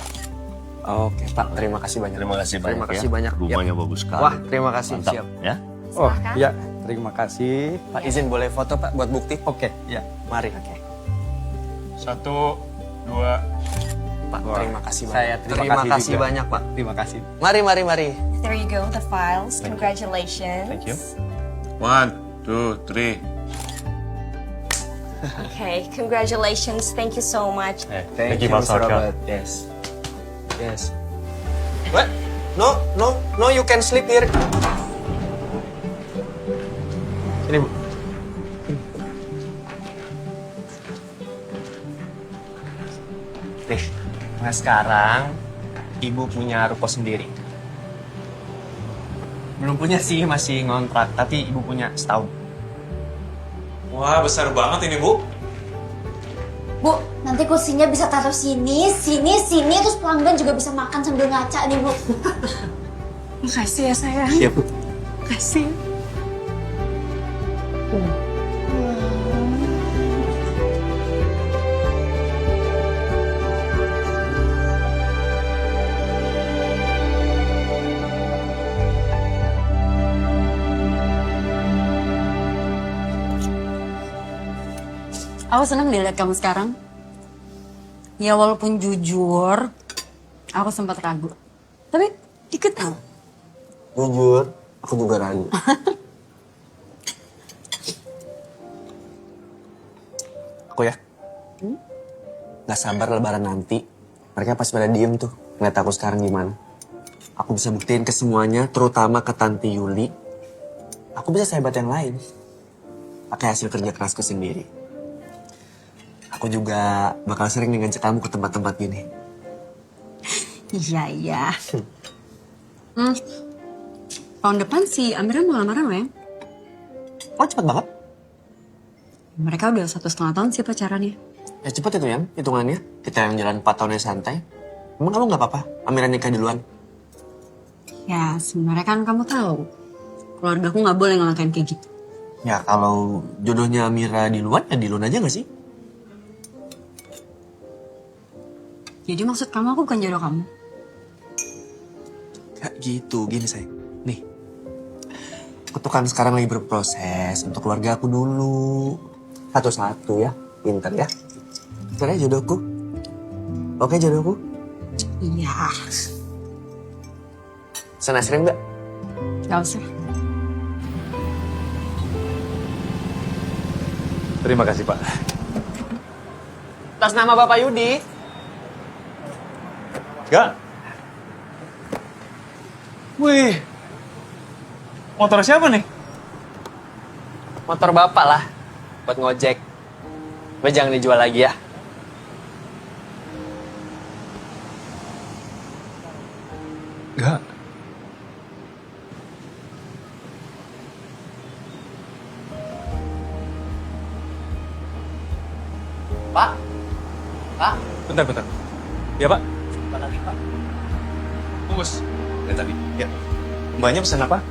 Oke Pak, terima kasih banyak. Terima kasih banyak Terima kasih ya. banyak. Rumahnya bagus sekali. Wah, terima kasih. Mantap, Siap. ya. Oh, iya. Terima kasih. Pak izin boleh foto Pak buat bukti? Oke, ya. Mari. 1, 2. Pak, terima kasih banyak. Saya terima kasih banyak Pak. Terima kasih. Mari. There you go, the files. Congratulations. Thank you. 1, 2, 3. Okay, congratulations. Thank you so much. Thank you, Mr. Robert. Yes. What? No, you can sleep here. Sini, Bu. Nih, nah sekarang Ibu punya ruko sendiri. Belum punya sih, masih ngontrak. Tapi ibu punya setahun. Wah, besar banget ini, Bu. Bu, nanti kursinya bisa taruh sini, sini, terus pelanggan juga bisa makan sambil ngaca nih, Bu. Makasih ya sayang. Iya, Bu. Makasih. Aku senang dilihat kamu sekarang. Ya walaupun jujur, aku sempat ragu. Tapi ikut tahu. Jujur, aku juga ragu. Aku ya, gak sabar lebaran nanti. Mereka pasti pada diem tuh, ngeliat aku sekarang gimana. Aku bisa buktiin ke semuanya, terutama ke Tante Yuli. Aku bisa sehebat yang lain. Pakai hasil kerja kerasku sendiri. Aku juga bakal sering nih ngajak kamu ke tempat-tempat gini. Iya. Tahun depan si Amira mau lamaran loh ya? Oh cepet banget? Mereka udah 1,5 tahun sih pacarannya. Ya cepet itu yang hitungannya. Kita yang jalan 4 tahunnya santai. Emang kamu gak apa-apa? Amira nikah duluan? Ya sebenarnya kan kamu tahu. Keluarga aku gak boleh ngelakain kayak gitu. Ya kalau jodohnya Amira di luar, ya di luar aja gak sih? Jadi maksud kamu aku bukan jodoh kamu? Gak gitu, gini sayang. Nih, aku tuh kan sekarang lagi berproses untuk keluarga aku dulu. Satu-satu ya, pintar ya. Pintar ya jodohku. Oke jodohku? Iya. Pesan es krim gak? Gak usah. Terima kasih, Pak. Atas nama Bapak Yudi. Gak? Wih, motor siapa nih? Motor Bapak lah, buat ngojek. Tapi jangan dijual lagi ya. Gak. Pak? Pak? Bentar. Ya, Pak. Bentar lagi, Pak. Bungkus. Dari tadi. Ya. Mbaknya pesan apa?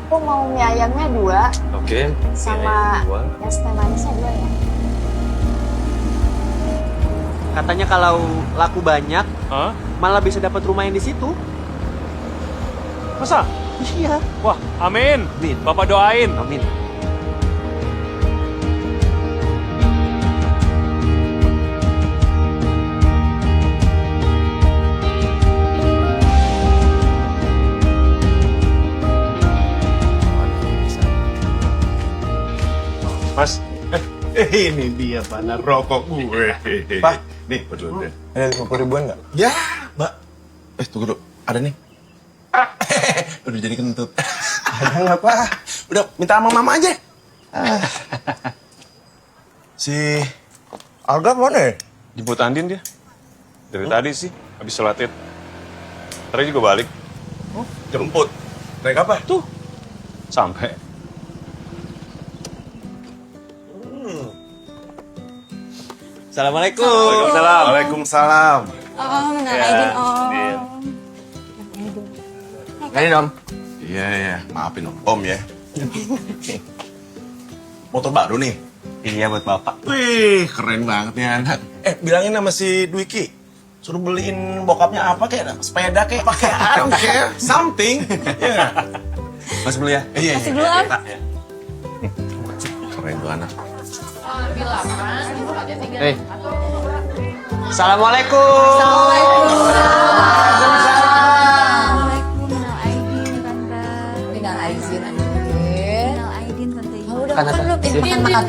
Aku mau mie ayamnya 2. Oke. Sama es teh manisnya 2 ya. Katanya kalau laku banyak, malah bisa dapat rumah yang di situ. Masa? Iya. Wah, amin. Bapak doain. Amin. Mas, ini dia panah rokok gue. Pak. Nih, betul deh. Ada 50 ribuan nggak? Ya, Mbak. Tunggu dulu. Ada nih. Udah jadi kentut. Ada nggak, Pak? Udah, minta sama mama aja. Si Alga mana ya? Jemput Andin dia. Dari tadi sih, habis sholat id. Tadi juga balik. Oh, jemput. Naik apa? Tuh, sampai. Assalamualaikum. Waalaikumsalam. Waalaikumsalam. Om, Aidin Om. Ini Om. Iya, maafin Om ya. Motor baru nih? Iya, buat Bapak. Wih, keren banget nih anak. Bilangin sama si Dwiki. Suruh beliin bokapnya apa kayak sepeda kayak apa kayak I don't care, something. Iya. Mas dulu ya? Iya. Masih dulu, Om. Keren tuh anak. Hei. Assalamualaikum. Minal aidin, Tante. Udah Kan makan belum?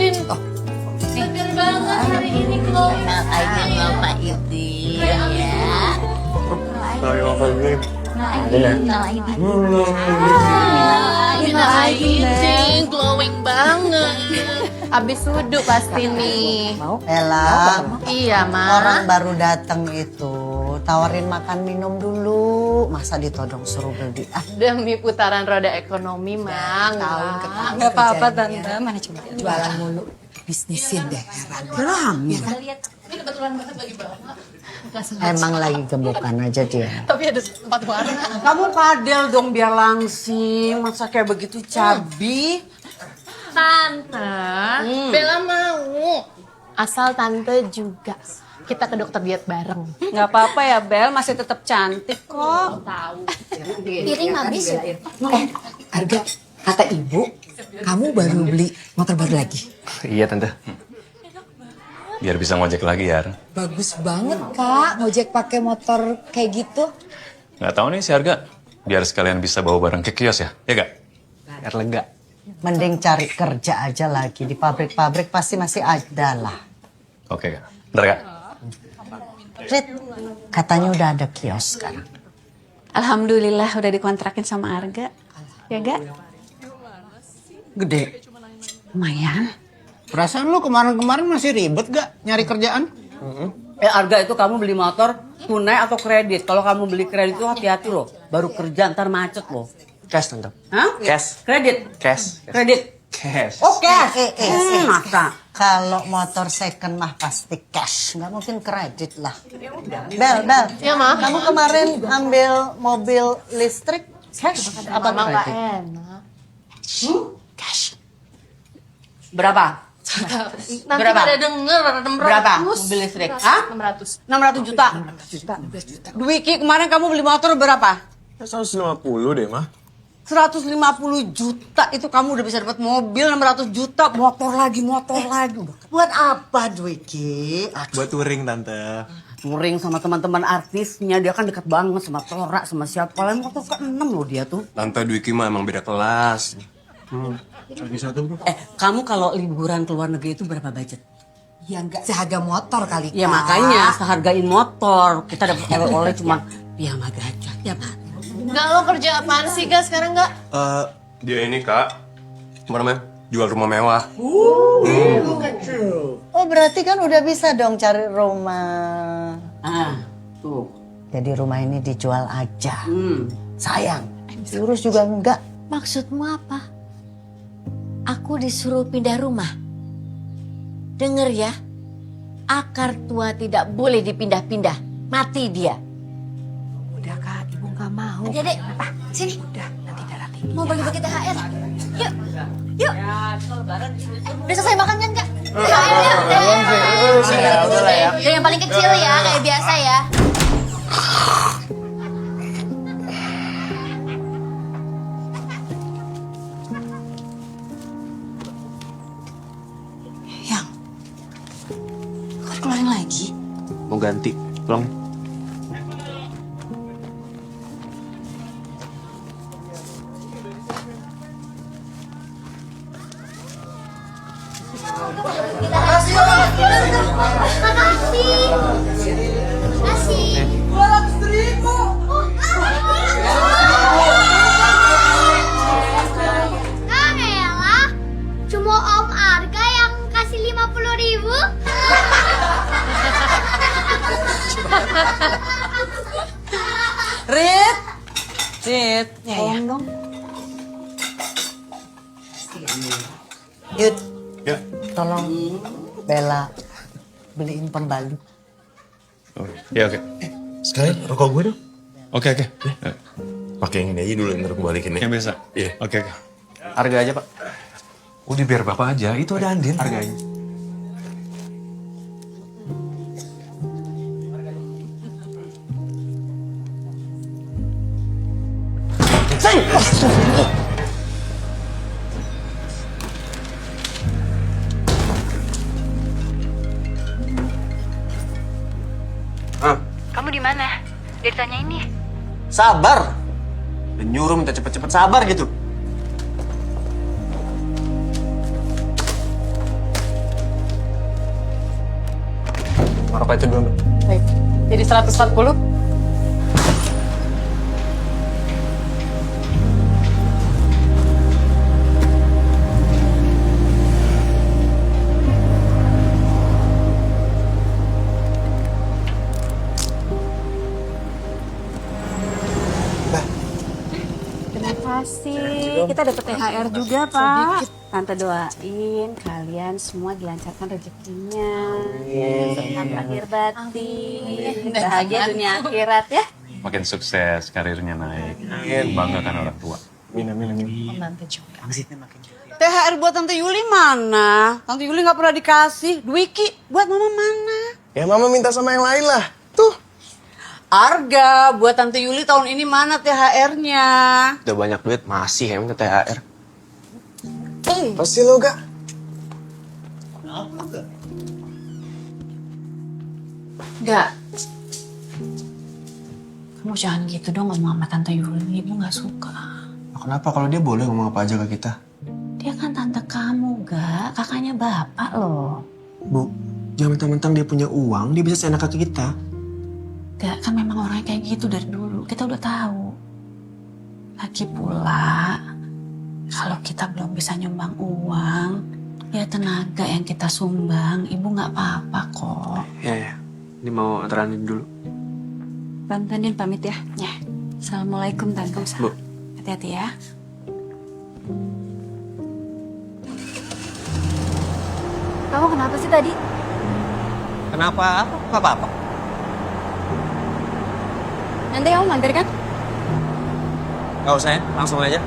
Din. Oh. Seger banget hari ini glowing. Kenal aja Bapak Idin ya. Minal aidin, glowing banget. Abis wudhu pasti nih. Ella, Iya, Ma. orang baru datang itu tawarin makan minum dulu. Masa ditodong suruh beli? Demi putaran roda ekonomi, Mang. Tahun ke tahun. Nggak apa-apa Tante, mana coba. Jualan mulu. Bisnisin deh. Hamil. Ini kebetulan banget lagi bawa. Emang lagi gemukan aja dia. Tapi ada 4 warna. Kamu padel dong biar langsing. Masa kayak begitu cabi? Tante, Bella mau. Asal Tante juga. Kita ke dokter diet bareng. Nggak apa-apa ya Bel, masih tetap cantik kok. Tahu. Piring habis. Harga kata ibu, kamu baru beli motor baru lagi. Iya Tante. Biar bisa ngojek lagi ya. Bagus banget Kak, ngojek pakai motor kayak gitu. Nggak tahu nih si Harga. Biar sekalian bisa bawa barang ke kios ya, ya gak? Biar lega. Mending cari kerja aja lagi. Di pabrik-pabrik pasti masih ada lah. Oke Kak. Bentar Kak. Rit, katanya udah ada kios sekarang. Alhamdulillah udah dikontrakin sama Arga. Ya gak? Gede. Lumayan. Perasaan lo kemarin-kemarin masih ribet gak nyari kerjaan? Arga itu kamu beli motor tunai atau kredit? Kalau kamu beli kredit itu hati-hati loh. Baru kerja ntar macet loh. Cash Tante. Hah? Cash. Kredit? Cash. Kredit? Cash. Oh cash? Masa? Kalau motor second mah pasti cash. Nggak mungkin kredit lah. Bel. Ya, Ma. Kamu kemarin ambil mobil listrik cash apa Mama nggak kredit? enak. Cash. Berapa? Nanti Berapa? pada denger 600. Berapa mobil listrik? Hah? 600. 600 juta? 600 juta. Dwiki, kemarin kamu beli motor berapa? 150 deh, Mah. 150 juta itu kamu udah bisa dapat mobil 600 juta, motor lagi. Buat apa Dwiki? Buat touring Tante. Touring sama teman-teman artisnya, dia kan dekat banget sama Tora, sama siapa. Lain motor ke-6 loh dia tuh. Tante Dwiki mah emang beda kelas. Kamu kalau liburan ke luar negeri itu berapa budget? Ya enggak seharga motor kali. Ya Kak. makanya sehargain motor. Kita dapat oleh-oleh cuma piyama gajah tiap hari. Enggak, lo kerja apaan sih, Ga, sekarang, Ga? Dia ini, Kak. Apa namanya? Jual rumah mewah. Oh berarti kan udah bisa dong cari rumah. Tuh. Jadi rumah ini dijual aja. Sayang. Diurus juga enggak. Maksudmu apa? Aku disuruh pindah rumah. Dengar ya, akar tua tidak boleh dipindah-pindah. Mati dia. Udah Kak, Ibu nggak mau. Dedek, sini. Udah, nanti darah tinggi. Mau bagi-bagi THR. Yuk. Udah selesai makan kan, Kak? Yuk. Yang paling kecil ya, kayak biasa ya. Keluarin lagi. Mau ganti. Tolong. Makasih. 200.000. Kak Ella, cuma Om Arga yang kasih 50.000. Rit, tolong dong. Yud, Ya. tolong Bella beliin pembalut. Oh, ya oke. Sekalian rokok gue dong. Oke. Pakai yang ini aja dulu, ntar gue balikin ya. Yang biasa? Iya. Oke. Harga aja Pak. Udah biar Bapak aja, itu ada Andin. Harganya. Kamu di mana? Dia ditanya ini. Sabar. Dan nyuruh minta cepet-cepet sabar gitu. Berapa itu dulu? Baik. Jadi 140. kasih. Kita dapat THR juga, Pak. Tante doain kalian semua dilancarkan rezekinya. Senang lahir batin. Bahagia dunia akhirat ya. Makin sukses, karirnya naik. Membanggakan orang tua. Tante juga. THR buat Tante Yuli mana? Tante Yuli nggak pernah dikasih. Dwiki buat mama mana? Ya mama minta sama yang lain lah. Tuh. Arga buat Tante Yuli tahun ini mana THR-nya? Udah banyak duit, masih ya minta THR. Pasti lo gak? Enggak. Kamu jangan gitu dong ngomong sama Tante Yuli. Ibu nggak suka. Kenapa kalau dia boleh ngomong apa aja ke kita? Dia kan tante kamu, Gak. Kakaknya bapak loh. Bu, jangan mentang-mentang dia punya uang, dia bisa seenak ke kita. Gak, kan memang orangnya kayak gitu dari dulu. Kita udah tahu. Lagi pula, kalau kita belum bisa nyumbang uang, ya tenaga yang kita sumbang, ibu nggak apa-apa kok. Ya. Ini mau antaranin dulu. Tante Nin pamit ya. Ya. Assalamualaikum Tante. Bu. Hati-hati ya. Kamu kenapa sih tadi? Kenapa? Gak apa-apa. Nanti kamu mampir kan? Gak usah ya, langsung aja.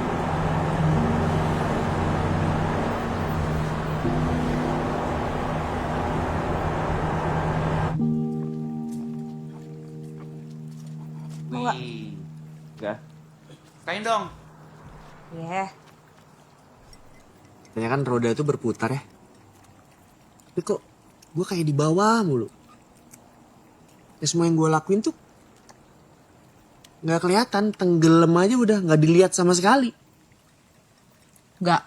Mau gak? Enggak. Kain dong. Iya. Katanya kan roda itu berputar ya. Tapi kok gue kayak di bawah mulu. Ya semua yang gue lakuin tuh nggak kelihatan, tenggelam aja udah, nggak dilihat sama sekali. Gak.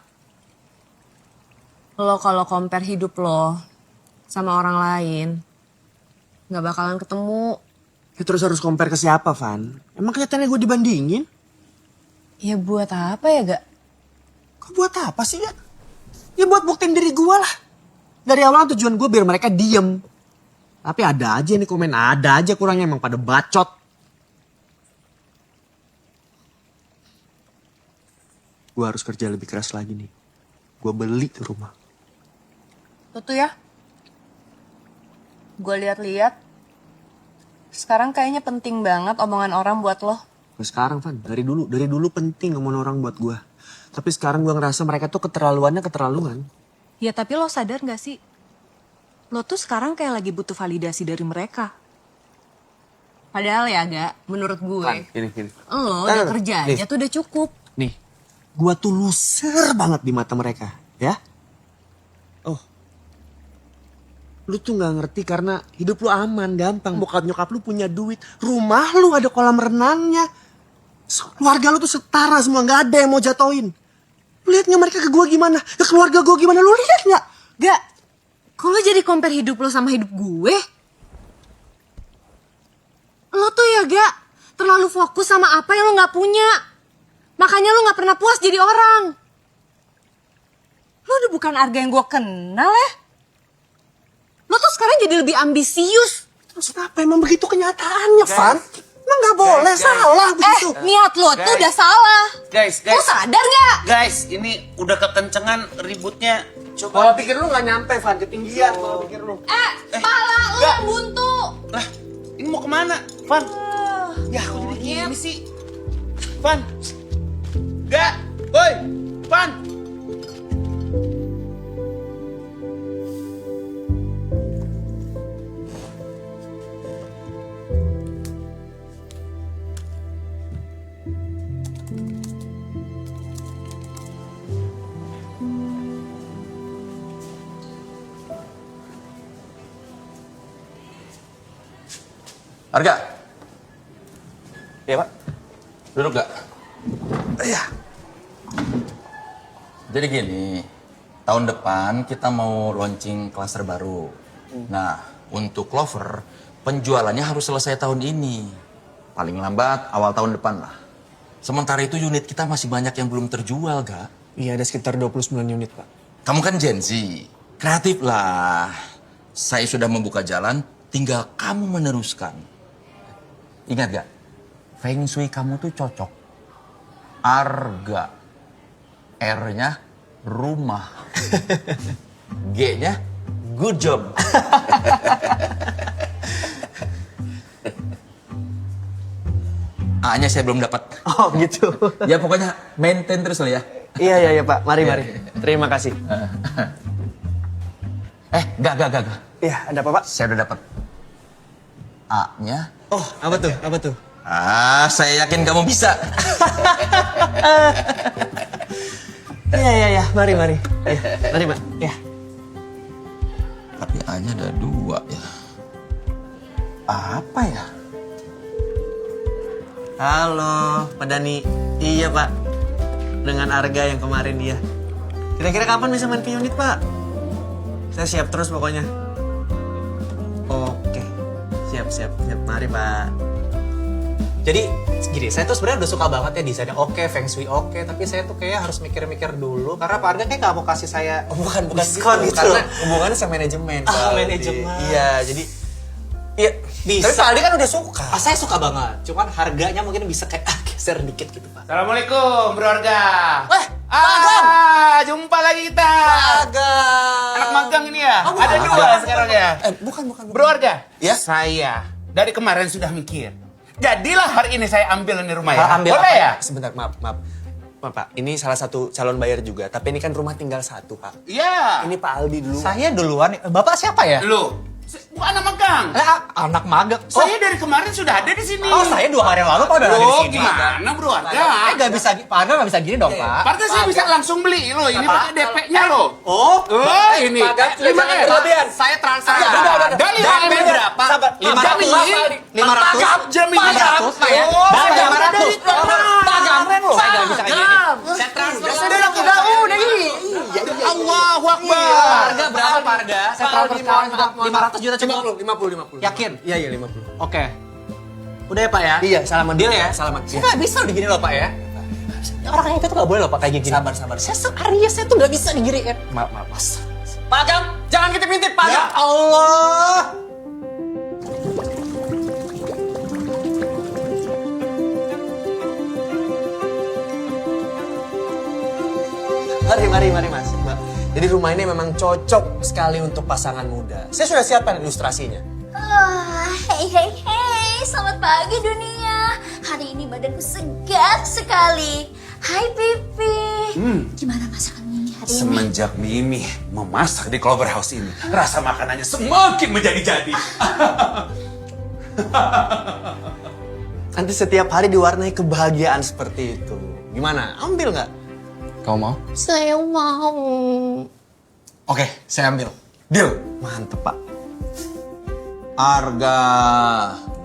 Lo kalau compare hidup lo sama orang lain, nggak bakalan ketemu. Ya terus harus compare ke siapa, Van? Emang kelihatannya gue dibandingin? Ya buat apa ya, Gak? Kok buat apa sih, ya? Ya buat buktiin diri gue lah. Dari awal tujuan gue biar mereka diem. Tapi ada aja nih komen, ada aja kurangnya, emang pada bacot. Gue harus kerja lebih keras lagi nih. Gue beli tuh rumah. Tuh ya. Gue lihat-lihat. Sekarang kayaknya penting banget omongan orang buat lo. Sekarang, Van, dari dulu penting omongan orang buat gue. Tapi sekarang gue ngerasa mereka tuh keterlaluan. Ya tapi lo sadar gak sih? Lo tuh sekarang kayak lagi butuh validasi dari mereka. Padahal ya Gak, menurut gue. Van, ini. Lo udah kerja aja tuh udah cukup. Nih, gue tuh loser banget di mata mereka, ya. Oh, lu tuh gak ngerti karena hidup lu aman, gampang. Bokap nyokap lu punya duit, rumah lu ada kolam renangnya. Keluarga lu tuh setara semua, gak ada yang mau jatoin. Lu liat gak mereka ke gue gimana, ke keluarga gue gimana, lu liat gak? Gak, kalau jadi compare hidup lo sama hidup gue, lo tuh ya Gak, terlalu fokus sama apa yang lo gak punya. Makanya lo gak pernah puas jadi orang. Lo udah bukan Arga yang gue kenal ya. Lo tuh sekarang jadi lebih ambisius. Maksud apa? Emang begitu kenyataannya, Van? Emang gak boleh, salah begitu. Niat lo tuh udah salah. Guys. Lo sadar gak? Guys, ini udah kekencengan ributnya. Pola pikir lu gak nyampe, Van. Ketinggian pola pikir lu. Pala lo yang buntu. Lah, ini mau kemana? Van. Ya, aku jadi gini sih. Van. Gak. Woi, Van. Arga. Ya, Pak. Duduk gak? Iya. Jadi gini, tahun depan kita mau launching klaster baru. Nah, untuk Clover, penjualannya harus selesai tahun ini. Paling lambat awal tahun depan lah. Sementara itu unit kita masih banyak yang belum terjual, Gak? Iya, ada sekitar 29 unit, Pak. Kamu kan Gen Z, kreatif lah. Saya sudah membuka jalan, tinggal kamu meneruskan. Ingat gak, Feng Shui kamu tuh cocok. Arga. R-nya rumah. G-nya good job. A-nya saya belum dapat. Oh gitu. Ya pokoknya maintain terus lah ya. Iya Pak, mari. Terima kasih. Enggak. Iya, ada apa Pak? Saya udah dapat. A-nya. Oh, apa tuh? Saya yakin kamu bisa. Iya, mari. Mari Pak. Ya. Tapi A-nya ada 2 ya. Apa ya? Halo, Pak Dani. Iya Pak, dengan Arga yang kemarin dia. Kira-kira kapan bisa main ke unit Pak? Saya siap terus pokoknya. Oke, siap. Mari Pak. Jadi gini, saya tuh sebenarnya udah suka banget ya desainnya oke, feng shui oke, tapi saya tuh kayak harus mikir-mikir dulu karena Pak Arga kayak gak mau kasih saya bukan diskon gitu. Karena hubungannya sama manajemen. Manajemen. Iya, jadi iya bisa. Tapi Pak Aldi kan udah suka. Saya suka banget. Cuman harganya mungkin bisa kayak geser dikit gitu Pak. Assalamualaikum, Bro Arga. Jumpa lagi kita. Anak magang ini ya? Ada 2 sekarang ya? Bukan. Bro Arga, ya? Saya dari kemarin sudah mikir. Jadilah hari ini saya ambil di rumah ya. Ambil boleh apa? ya? Sebentar, maaf Pak. Ini salah satu calon buyer juga. Tapi ini kan rumah tinggal 1 Pak. Iya. Ini Pak Aldi dulu. Saya duluan. Bapak siapa ya? Lu. Bukan anak magang. Anak magang. Saya dari kemarin sudah ada di sini. Oh, saya 2 hari lalu Pak udah ada di sini. Gimana Bro Arga? Nggak bisa, Pak Arga nggak bisa gini dong Pak. Partai saya bisa langsung beli loh. Ini pakai DP-nya loh. Ini Pak, 5M. kelebihan. Saya transfer. Udah. Dari 5M berapa? 500. 500. Jaminan. 500 Pak ya. Dari 500. Pak Gamren loh. Saya nggak bisa kayak gini. Saya transfer. Udah gini. Allahu Akbar. Harga berapa Pak Arga? Saya transfer sekarang 500 juta cukup. 50. Yakin? Iya 50. Oke. Udah ya Pak ya? Iya, salaman deal ya, salaman. Saya nggak bisa digini loh Pak ya. Orang kayak itu nggak boleh loh Pak kayak gini. Sabar. Saya Aries saya tuh nggak bisa diginiin. Maaf. Pak Agam, jangan ngintip-ngintip Pak Agam. Ya Allah. Mari Mas. Mbak. Jadi rumah ini memang cocok sekali untuk pasangan muda. Saya sudah siapkan ilustrasinya. Hey, selamat pagi dunia. Hari ini badanku segar sekali. Hai Pipi. Gimana masakan Mimi hari ini? Semenjak Mimi memasak di Clover House ini, rasa makanannya semakin menjadi-jadi. Nanti setiap hari diwarnai kebahagiaan seperti itu. Gimana? Ambil nggak? Kamu mau? Saya mau. Oke, saya ambil. Deal. Mantep Pak. Arga,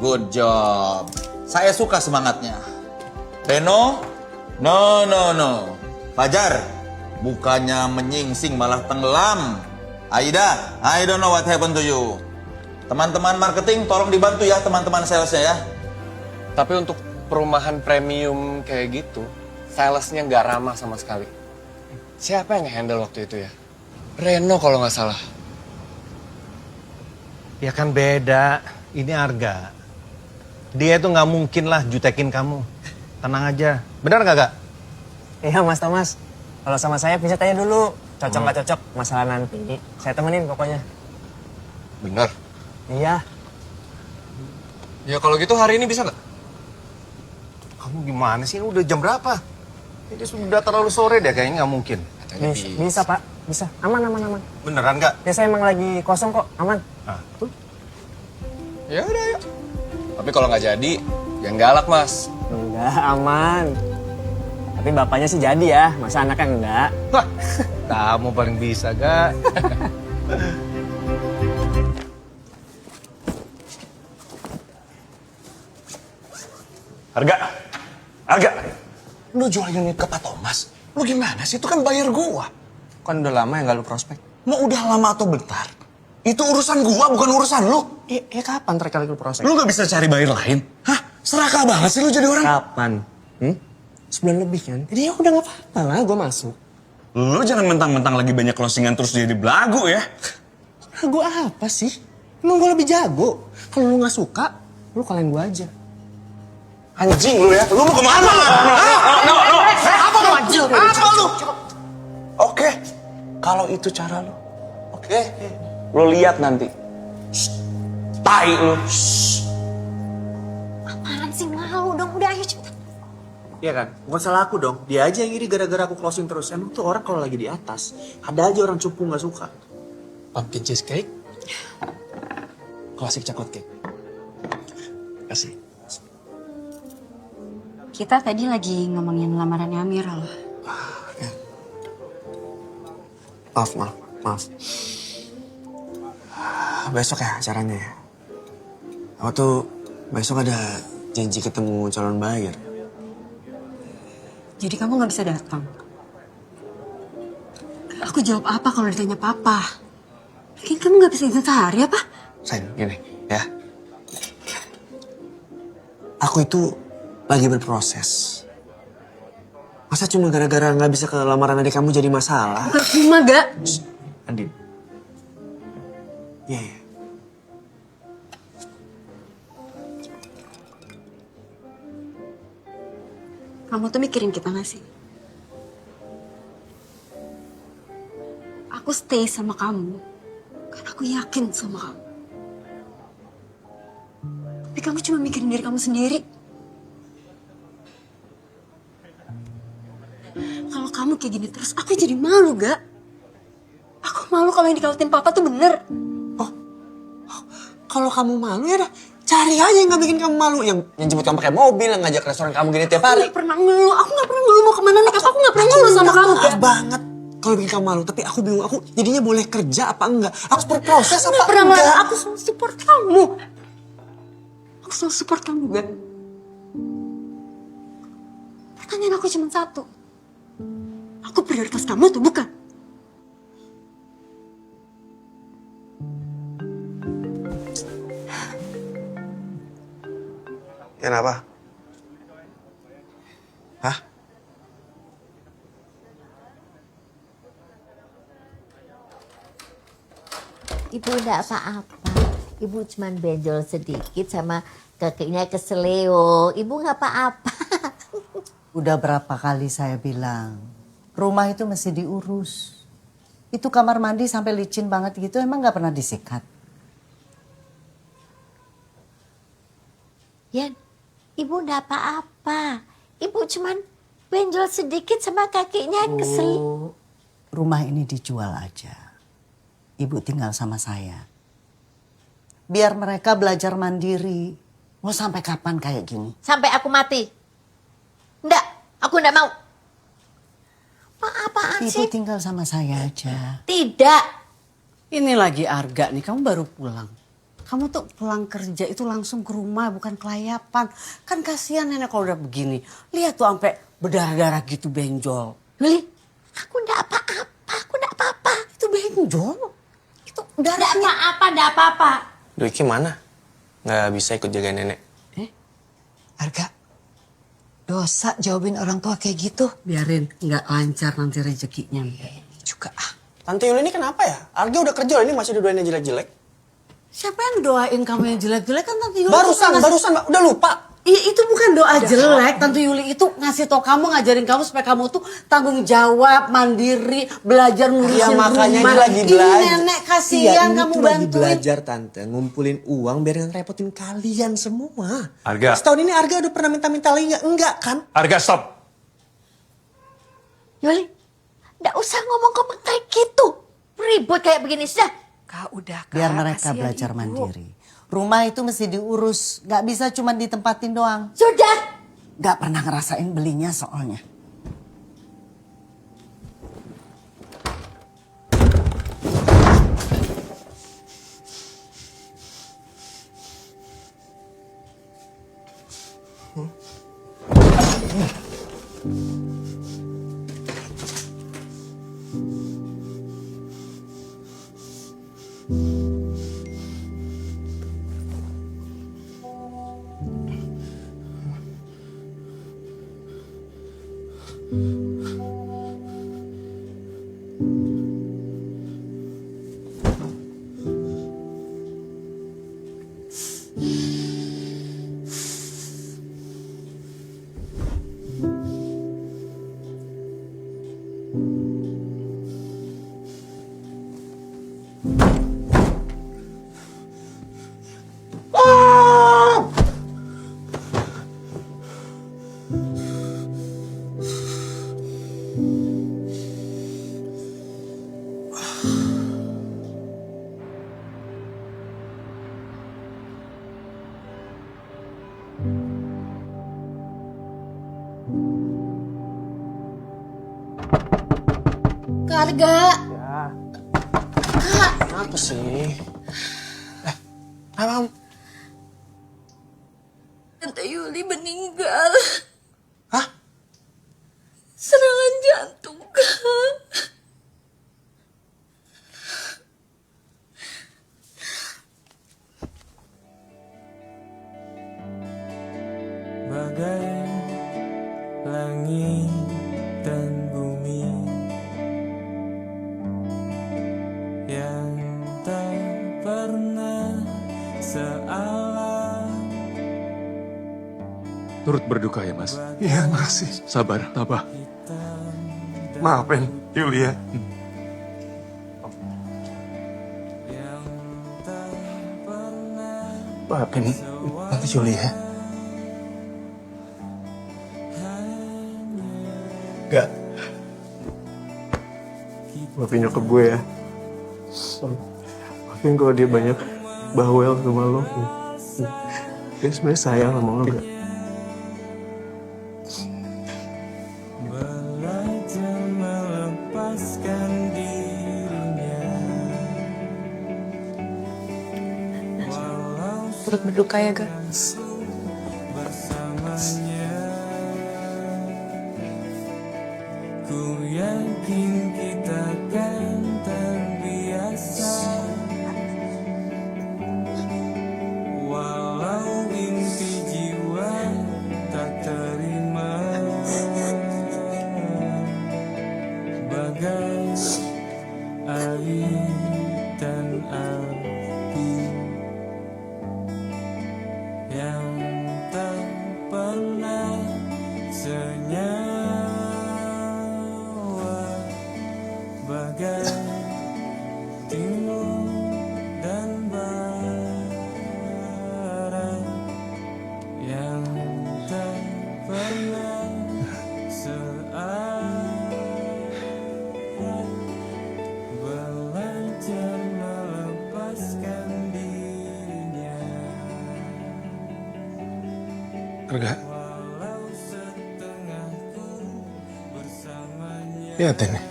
good job. Saya suka semangatnya. Reno, no. Fajar, bukannya menyingsing malah tenggelam. Aida, I don't know what happened to you. Teman-teman marketing, tolong dibantu ya teman-teman salesnya ya. Tapi untuk perumahan premium kayak gitu, salesnya nggak ramah sama sekali. Siapa yang handle waktu itu ya? Reno kalau nggak salah. Ya kan beda, ini Arga. Dia itu nggak mungkin lah jutekin kamu. Tenang aja, benar nggak Kak? Iya Mas Thomas. Kalau sama saya bisa tanya dulu. Cocok nggak cocok masalah nanti. Saya temenin pokoknya. Bener? Iya. Ya kalau gitu hari ini bisa nggak? Kamu gimana sih? Ini udah jam berapa? Ini sudah terlalu sore deh, kayaknya nggak mungkin. Bisa Pak, bisa. Aman. Beneran Kak? Ya saya emang lagi kosong kok, aman. Ya udah yuk. Tapi kalau nggak jadi, jangan galak Mas. Enggak, aman. Tapi bapaknya sih jadi ya, masa anaknya enggak. Wah, kamu paling bisa Kak. Arga. Lu jual unit ke Pak Thomas? Lu gimana sih? Itu kan bayar gua. Kan udah lama ya nggak lu prospek. Mau udah lama atau bentar? Itu urusan gua, bukan urusan lu. Ya kapan terakhir kali lu prospek? Lu gak bisa cari buyer lain? Hah? Serakah banget sih lu jadi orang? Kapan? Sebulan lebih kan? Jadi ya udah nggak apa-apa lah, gua masuk. Lu jangan mentang-mentang lagi banyak closingan terus jadi belagu ya. Ragu apa sih? Emang gua lebih jago. Kalau lu nggak suka, lu kalahin gua aja. Anjing lu ya. Lu mau kemana? No. Apa lu? Oke, kalau itu cara lu. Oke, lu lihat nanti. Tai lu. Apaan sih, malu dong, udah ayo cepet. Iya kan? Bukan salah aku dong. Dia aja yang iri gara-gara aku closing terus. Emang tuh orang kalau lagi di atas, ada aja orang cupu nggak suka. Pumpkin cheesecake. Klasik coklat cake. Kasih. Kita tadi lagi ngomongin lamarannya Amira loh. Maaf. Besok ya acaranya ya. Aku tuh besok ada janji ketemu calon buyer. Jadi kamu nggak bisa datang. Aku jawab apa kalau ditanya papa? Mungkin kamu nggak bisa izin sehari apa? Sayang, gini ya. Aku itu lagi berproses. Masa cuma gara-gara nggak bisa ke lamaran adik kamu jadi masalah? Bukan cuma gak. Andin. Iya. Kamu tuh mikirin kita gak sih? Aku stay sama kamu karena aku yakin sama kamu. Tapi kamu cuma mikirin diri kamu sendiri. Kalau kamu kayak gini terus, aku jadi malu, gak? Aku malu kalau yang dikautin papa tuh bener. Kalau kamu malu ya dah cari aja yang nggak bikin kamu malu. Yang jemput kamu pakai mobil, yang ngajak restoran kamu gini tiap hari. Aku gak pernah ngeluh, aku gak pernah ngeluh mau kemana nih. Aku gak pernah ngeluh sama kamu, gak? Banget kalau bikin kamu malu. Tapi aku bingung, aku jadinya boleh kerja apa enggak? Aku berproses apa Gak pernah enggak? ngeluh, aku selalu support kamu. Aku selalu support kamu, gak? Pertanyaan aku cuma satu. Aku prioritas kamu tuh bukan? Kenapa? Hah? Ibu enggak apa-apa. Ibu cuman benjol sedikit sama kakinya keseleo. Ibu nggak apa-apa. Udah berapa kali saya bilang, rumah itu mesti diurus. Itu kamar mandi sampai licin banget gitu, emang nggak pernah disikat. Yan, ibu enggak apa-apa. Ibu cuman benjol sedikit sama kakinya kesel. Rumah ini dijual aja. Ibu tinggal sama saya. Biar mereka belajar mandiri. Mau sampai kapan kayak gini? Sampai aku mati. Enggak, aku enggak mau. Apa-apaan Ibu sih? tinggal sama saya aja. Tidak. Ini lagi Arga nih, kamu baru pulang. Kamu tuh pulang kerja itu langsung ke rumah, bukan kelayapan. Kan kasihan nenek kalau udah begini. Lihat tuh sampai berdarah-darah gitu benjol. Lili, aku enggak apa-apa, aku enggak apa-apa. Itu benjol. Itu Enggak apa-apa, enggak apa-apa. Dwiki mana? Nggak bisa ikut jaga nenek. Arga, dosa jawabin orang tua kayak gitu. Biarin, nggak lancar nanti rezekinya. Juga Tante Yuli ini kenapa ya? Arga udah kerja loh, ini masih didoain yang jelek-jelek. Siapa yang doain kamu yang jelek-jelek kan Tante Yuli? Barusan, Mbak. Udah lupa. Itu bukan doa jelek. Tante Yuli itu ngasih tau kamu, ngajarin kamu supaya kamu tuh tanggung jawab, mandiri, belajar ngurusin Ya makanya rumah. ini lagi belajar. Ini nenek kasihan ini kamu tuh lagi bantuin. belajar Tante, ngumpulin uang biar nggak repotin kalian semua. Arga. Setahun ini Arga udah pernah minta-minta lagi nggak? Enggak kan? Arga, stop. Yuli, enggak usah ngomong-ngomong kayak gitu. Ribut kayak begini sudah. Kak, udah Kak. Biar mereka belajar mandiri. Rumah itu mesti diurus, nggak bisa cuma ditempatin doang. Sudah. Nggak pernah ngerasain belinya soalnya. Arga. Ya. Kak. Kenapa sih? Apa? Tante Yuli meninggal. Hah? Serangan jantung, Kak. Bagai langit dan bumi yang tak pernah sealam. Turut berduka ya, Mas. Iya, makasih. Sabar, tabah. Maafin Yulia. Maafin Tante Yulia. Gak. Maafin nyokap gue ya. Maafin kalau dia banyak bawel sama lo. Dia sebenarnya sayang sama lo gak? Belajar melepaskan dirinya. Turut berduka ya, Ga. Ku yakin kita kan terbiasa. Walau inti jiwa tak terima. Bagai air dan api yang tak pernah senyawa. Bagai timur dan barat yang tak pernah searah. Belajar melepaskan dirinya. Arga. Lihatin nih.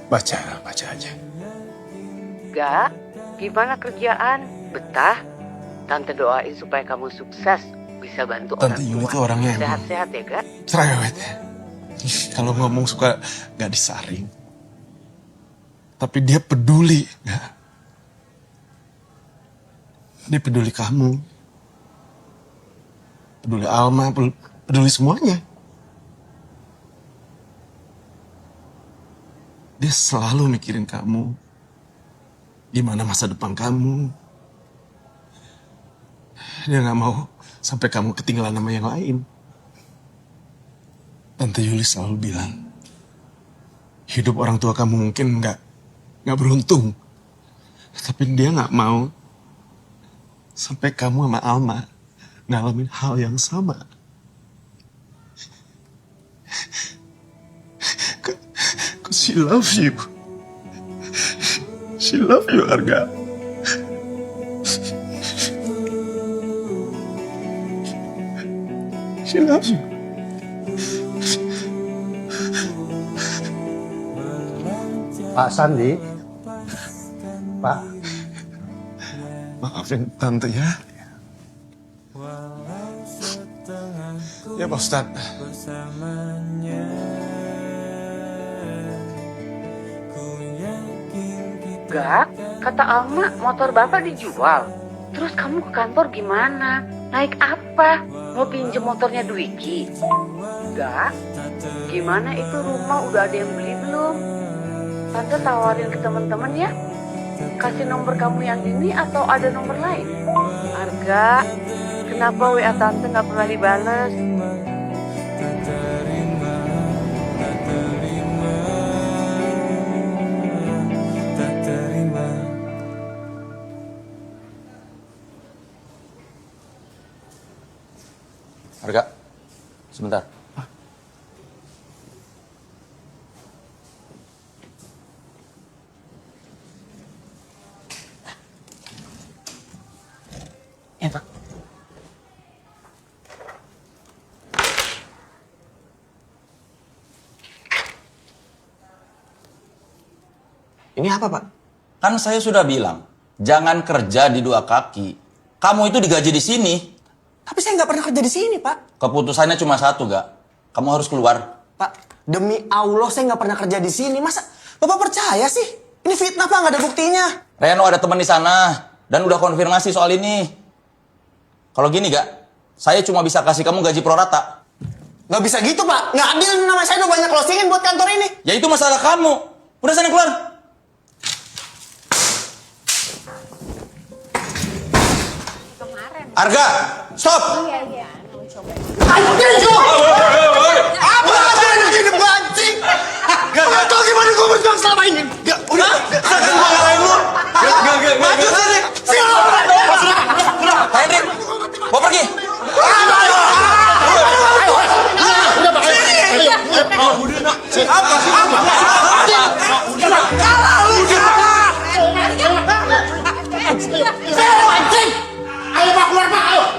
Baca aja. Gak, gimana kerjaan? Betah? Tante doain supaya kamu sukses, bisa bantu Tante orang Yuli tua. tuh orangnya emang Sehat-sehat ya, Gak? cerewet ya. Kalau ngomong suka gak disaring. Tapi dia peduli. Gak? Dia peduli kamu. Peduli Alma, peduli semuanya. Dia selalu mikirin kamu. Gimana masa depan kamu. Dia gak mau sampai kamu ketinggalan sama yang lain. Tante Yuli selalu bilang, hidup orang tua kamu mungkin gak beruntung. Tapi dia gak mau sampai kamu sama Alma ngalamin hal yang sama. Cause she loves you. She loves you, Arga. She loves you. Pak Sandi. Pak. Maafin Tante ya. Ya Pak Ustadz. Gak, kata Alma motor bapak dijual. Terus kamu ke kantor gimana? Naik apa? Mau pinjem motornya Dwiki? Gak, gimana itu rumah udah ada yang beli belum? Tante tawarin ke teman-teman ya. Kasih nomor kamu yang ini atau ada nomor lain? Arga, kenapa WA Tante gak pernah dibales? Arga, sebentar. Ya Pak. Ini apa, Pak? Kan saya sudah bilang, jangan kerja di dua kaki. Kamu itu digaji di sini. Tapi saya nggak pernah kerja di sini, Pak. Keputusannya cuma satu, Gak. Kamu harus keluar. Pak, demi Allah saya nggak pernah kerja di sini. Masa Bapak percaya sih? Ini fitnah, Pak, nggak ada buktinya. Reno ada teman di sana dan udah konfirmasi soal ini. Kalau gini, Gak, saya cuma bisa kasih kamu gaji prorata. Nggak bisa gitu, Pak. Nggak adil, nama saya udah banyak closingin buat kantor ini. Ya itu masalah kamu. Udah sana keluar. Arga, stop. Ayo, apa aja yang gini banting? Gak tau gimana gue berjuang selama ini. Gak, udah. Saya gue ngalahin lu. Gak. Maju sini. Sini. Pak Hendrik, mau pergi. Udah, Pak. Ayo, Pak, keluar, Pak. Ayo.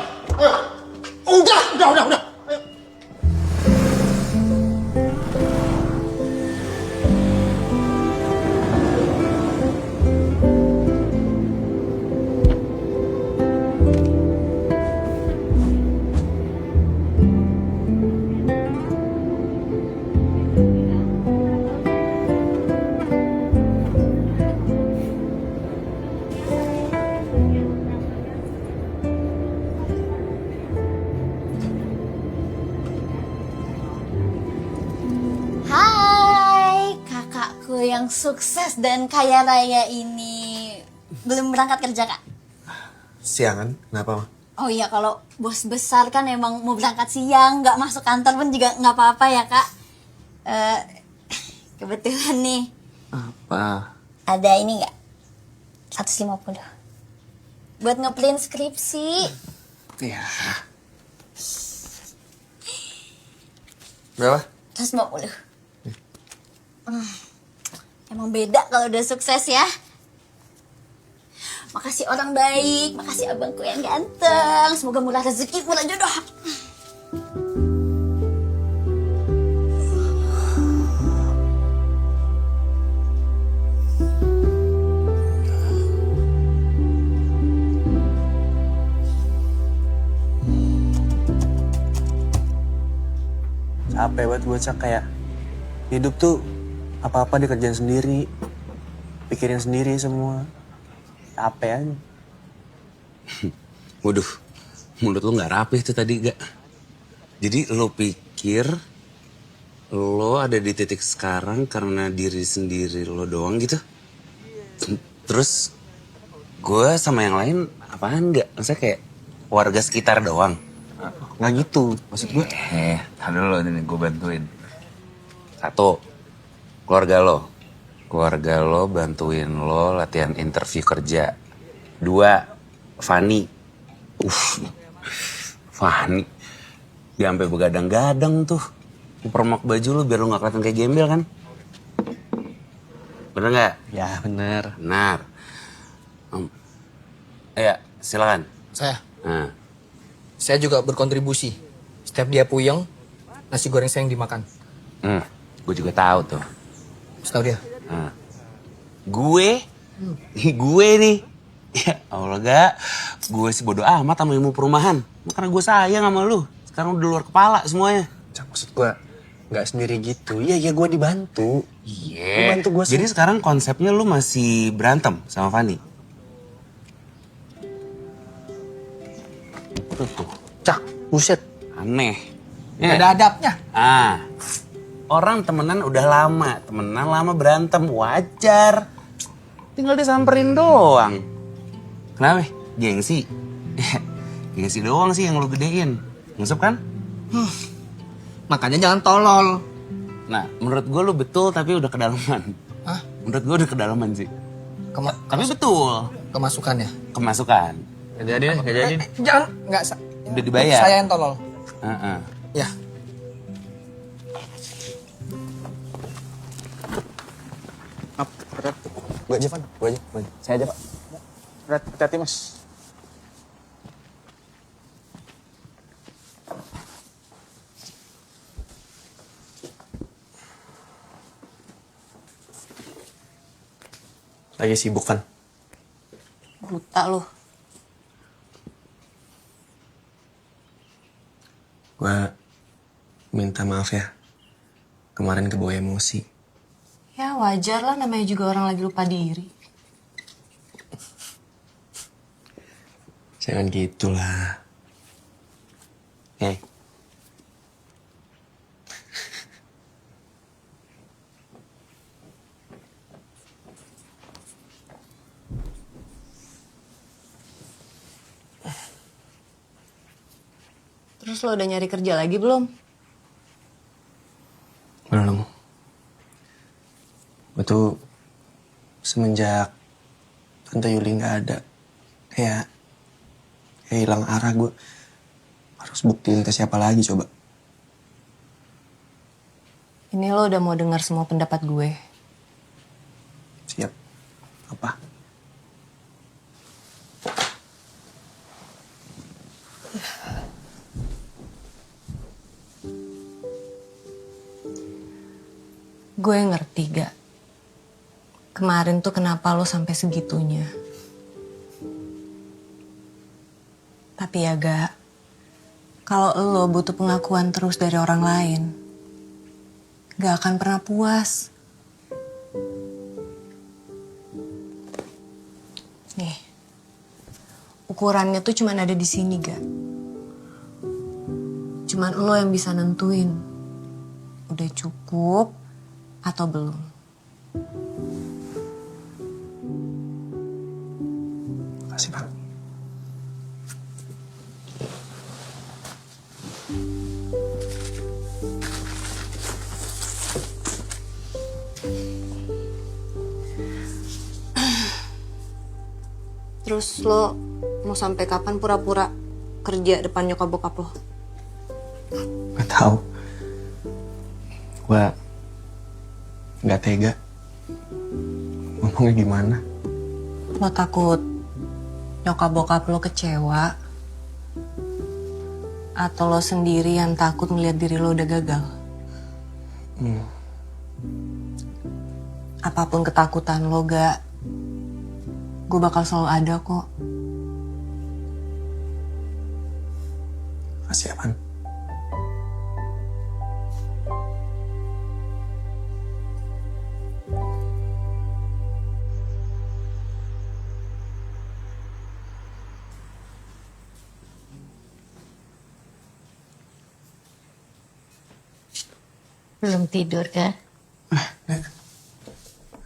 Udah. Hai, kakakku yang sukses dan kaya raya ini. Belum berangkat kerja, Kak? Siangan, kenapa, Ma? Oh iya, kalau bos besar kan emang mau berangkat siang, nggak masuk kantor pun juga nggak apa-apa ya, Kak. Kebetulan nih, Apa? ada ini nggak? 150. Buat ngeprint skripsi. Iya. Berapa? 150. Emang beda kalau udah sukses ya. Makasih orang baik, makasih abangku yang ganteng. Semoga murah rezeki, murah jodoh. Capek banget gue, Cak. Kayak hidup tuh apa-apa dikerjain sendiri, pikirin sendiri semua. Capek aja. Waduh, mulut lu nggak rapih tuh tadi, Gak. Jadi lo pikir lo ada di titik sekarang karena diri sendiri lo doang gitu? Terus gue sama yang lain apaan nggak? Maksudnya kayak warga sekitar doang? Nggak gitu, maksud gue. Tahan dulu nih, gue bantuin. 1, keluarga lo. Keluarga lo bantuin lo latihan interview kerja. 2, Fani. Fani. Dia sampai begadang-gadang tuh. Permak baju lo biar lo gak kelihatan kayak gembel kan? Bener gak? Ya, bener. Benar. Ya, silakan. Saya. Nah. Saya juga berkontribusi. Setiap dia puyeng, nasi goreng saya yang dimakan. Gue juga tahu tuh. Setahu dia. Nah. Gue nih. Ya Allah, Gak. Gue sih bodo amat sama ilmu perumahan. Karena gue sayang sama lu. Sekarang udah luar kepala semuanya. Maksud gue nggak sendiri gitu. Iya, gue dibantu. Iya. Bantu gue. Jadi sekarang konsepnya lu masih berantem sama Fani? Tuh. Cak, buset. Aneh. Gak ada adabnya. Orang temenan udah lama. Temenan lama berantem. Wajar. Tinggal disamperin doang. Kenapa? Gengsi? Gengsi doang sih yang lu gedein. Ngusep kan? Makanya jangan tolol. Nah, menurut gue lu betul tapi udah kedalaman. Hah? Menurut gue udah kedalaman sih. Tapi betul. Kemasukannya? Kemasukan. Gak jadi nih, gak jadi. Jangan, gak. Udah dibayar. Saya yang tolol. Ya. Gue aja, Van. Gue aja. Saya aja, Pak. Hati-hati, Mas. Lagi sibuk kan? Buta loh. Gua minta maaf ya. Kemarin kebawa emosi. Ya wajar lah, namanya juga orang lagi lupa diri. Jangan gitulah. Terus lo udah nyari kerja lagi belum? Belum. Gue tuh semenjak Tante Yuli nggak ada, kayak hilang arah. Gue harus buktiin ke siapa lagi coba. Ini lo udah mau dengar semua pendapat gue. Siap. Apa? Gue ngerti gak? Kemarin tuh kenapa lo sampai segitunya. Tapi ya gak, kalau lo butuh pengakuan terus dari orang lain, gak akan pernah puas. Nih, ukurannya tuh cuman ada di sini gak? Cuman lo yang bisa nentuin, udah cukup atau belum. Makasih, Pak. Terus lo mau sampai kapan pura-pura kerja depan nyokap bokap lo? Gak tahu. Gua nggak tega. Ngomongnya gimana? Lo takut nyokap bokap lo kecewa? Atau lo sendiri yang takut melihat diri lo udah gagal? Apapun ketakutan lo gak, gue bakal selalu ada kok. Makasih ya, Pan. Belum tidur kan?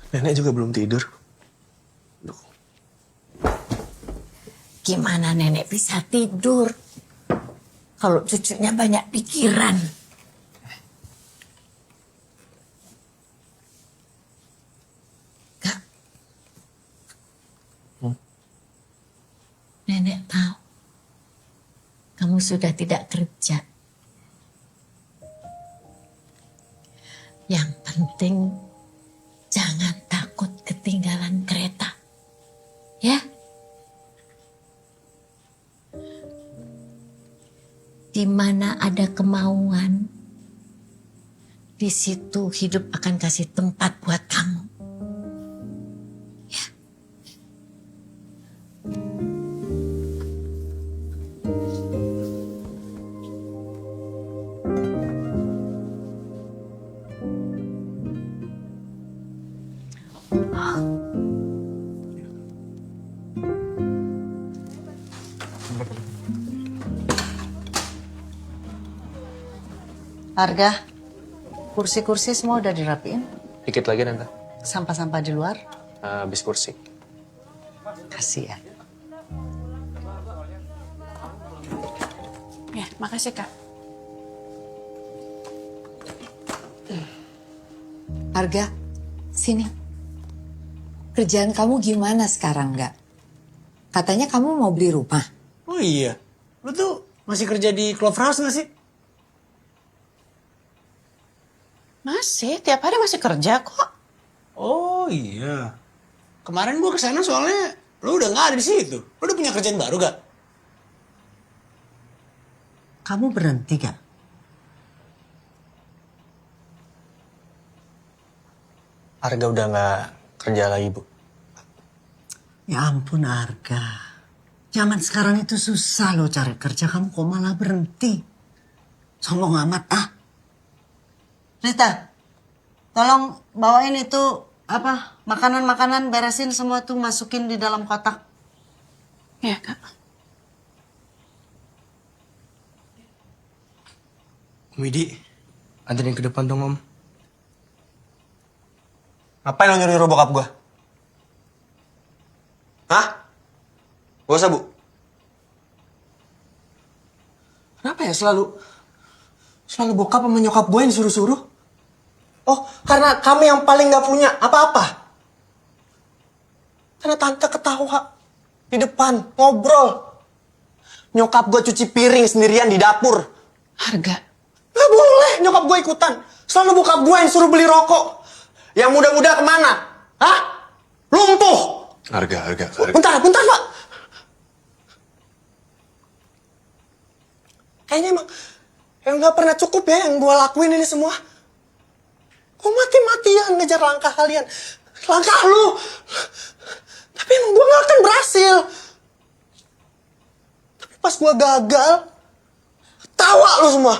Nenek juga belum tidur. Gimana nenek bisa tidur kalau cucunya banyak pikiran? Kak, nenek tahu kamu sudah tidak kerja. Yang penting jangan takut ketinggalan kereta, ya? Di mana ada kemauan, di situ hidup akan kasih tempat buat kamu. Ya. Harga, kursi-kursi semua udah dirapiin? Dikit lagi, Tante. Sampah-sampah di luar? Habis kursi. Kasih ya. Ya, makasih Kak. Harga, sini. Kerjaan kamu gimana sekarang, nggak? Katanya kamu mau beli rumah. Oh iya, lu tuh masih kerja di Clover House nggak sih? Masih, tiap hari masih kerja kok. Oh iya. Kemarin gua kesana soalnya lu udah nggak ada di situ. Lu udah punya kerjaan baru gak? Kamu berhenti gak? Harga udah nggak kerja lagi, Bu. Ya ampun Arga. Zaman sekarang itu susah loh cari kerja. Kamu kok malah berhenti? Sombong amat ah. Rita, tolong bawain itu makanan-makanan, beresin semua tuh, masukin di dalam kotak. Ya, Kak. Widi, anterin ke depan dong, Om. Ngapain lo nyuruh bokap gue? Hah? Gak usah, Bu. Kenapa ya selalu bokap sama nyokap gue yang disuruh-suruh? Oh, karena kami yang paling gak punya apa-apa. Karena tante ketawa di depan, ngobrol. Nyokap gue cuci piring sendirian di dapur. Harga. Gak boleh nyokap gue ikutan. Selalu bokap gue yang suruh beli rokok. Yang muda-muda kemana? Hah? Lumpuh. Harga. Bentar, Pak. Kayaknya emang gak pernah cukup ya yang gue lakuin ini semua. Gue mati-matian ngejar langkah kalian. Langkah lu. Tapi emang gue gak akan berhasil. Tapi pas gue gagal, tawa lu semua.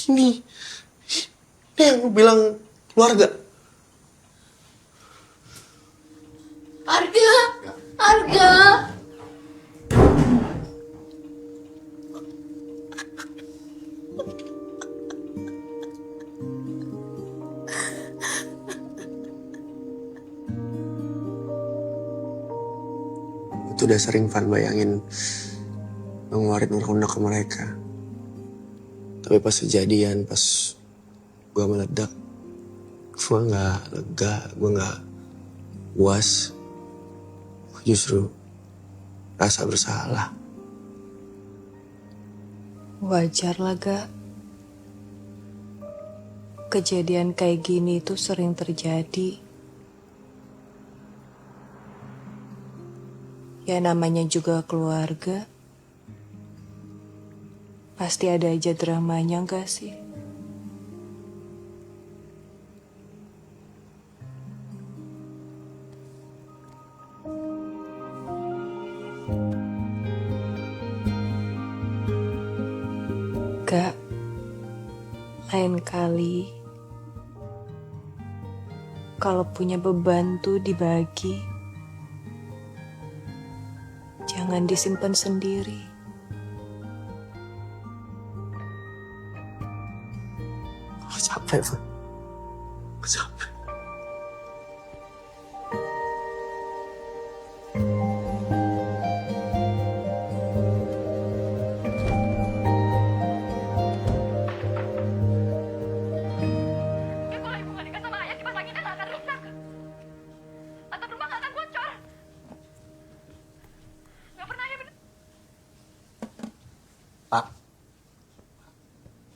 Ini yang lu bilang keluarga. Arga. Itu udah sering Van bayangin ngeluarin unek-unek ke mereka. Tapi pas kejadian, pas gue meledak, gue gak lega, gue gak puas. Justru rasa bersalah. Wajar lah, Gak. Kejadian kayak gini tuh sering terjadi. Ya namanya juga keluarga. Pasti ada aja dramanya, gak sih? Gak, lain kali kalau punya beban tuh dibagi. Jangan disimpan sendiri. Gue capek, Van. Gue capek.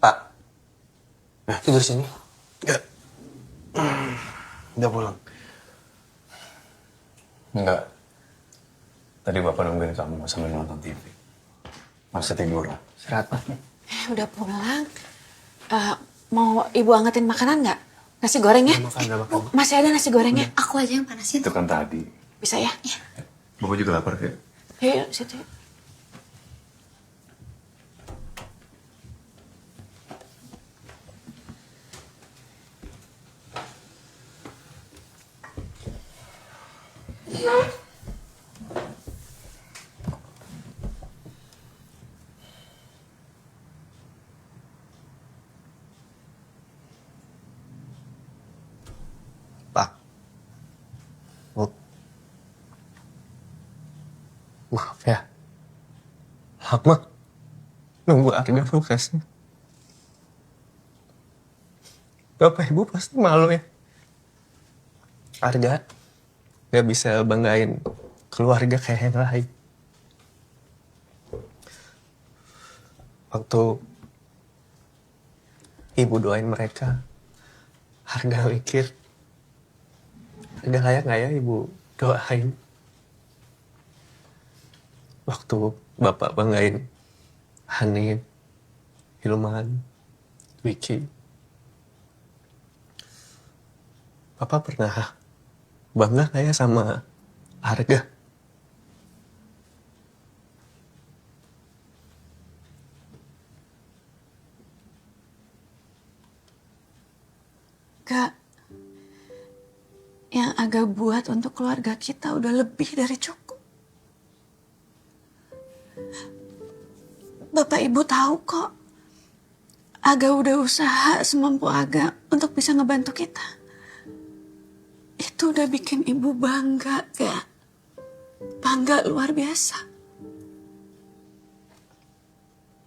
Pak. Nah, tidur sini. Enggak. Udah pulang. Enggak. Tadi Bapak nungguin kamu sambil nonton TV. Masa tidur? Istirahat, Pak. Udah pulang. Mau Ibu angetin makanan nggak? Nasi goreng ya? Udah makan. Masih ada nasi gorengnya? Aku aja yang panasin. Itu kan tadi. Bisa ya? Bapak juga lapar kayak. Yuk, situ. Pak. Maaf ya. Lama nunggu Arga prosesnya. Bapak Ibu pasti malu ya. Arga gak bisa banggain keluarga kayak yang lain. Waktu Ibu doain mereka, Arga mikir, Arga layak gak ya Ibu doain? Waktu Bapak banggain Hanif, Hilman, Wiki, Papa pernah bangga nggak ya sama Arga? Gak, yang Aga buat untuk keluarga kita udah lebih dari cukup. Bapak Ibu tahu kok, Aga udah usaha semampu Aga untuk bisa ngebantu kita. Itu udah bikin Ibu bangga, Gak? Bangga luar biasa.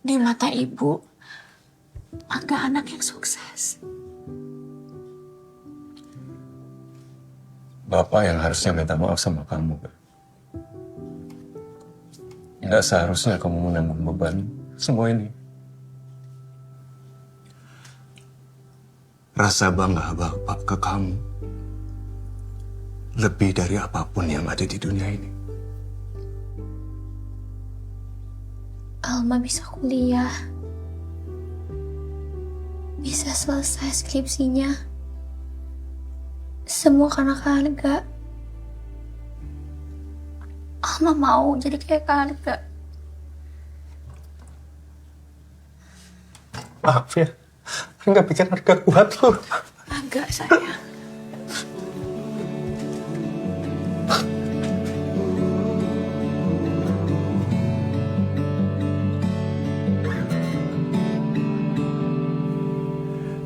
Di mata Ibu, Aga anak yang sukses. Bapak yang harusnya minta maaf sama kamu. Nggak seharusnya kamu menanggung beban semua ini. Rasa bangga Bapak ke kamu lebih dari apapun yang ada di dunia ini. Alma bisa kuliah. Bisa selesai skripsinya. Semua karena Arga. Alma mau jadi kayak Arga. Maaf ya, nggak pikir Arga kuat loh. Agak sayang.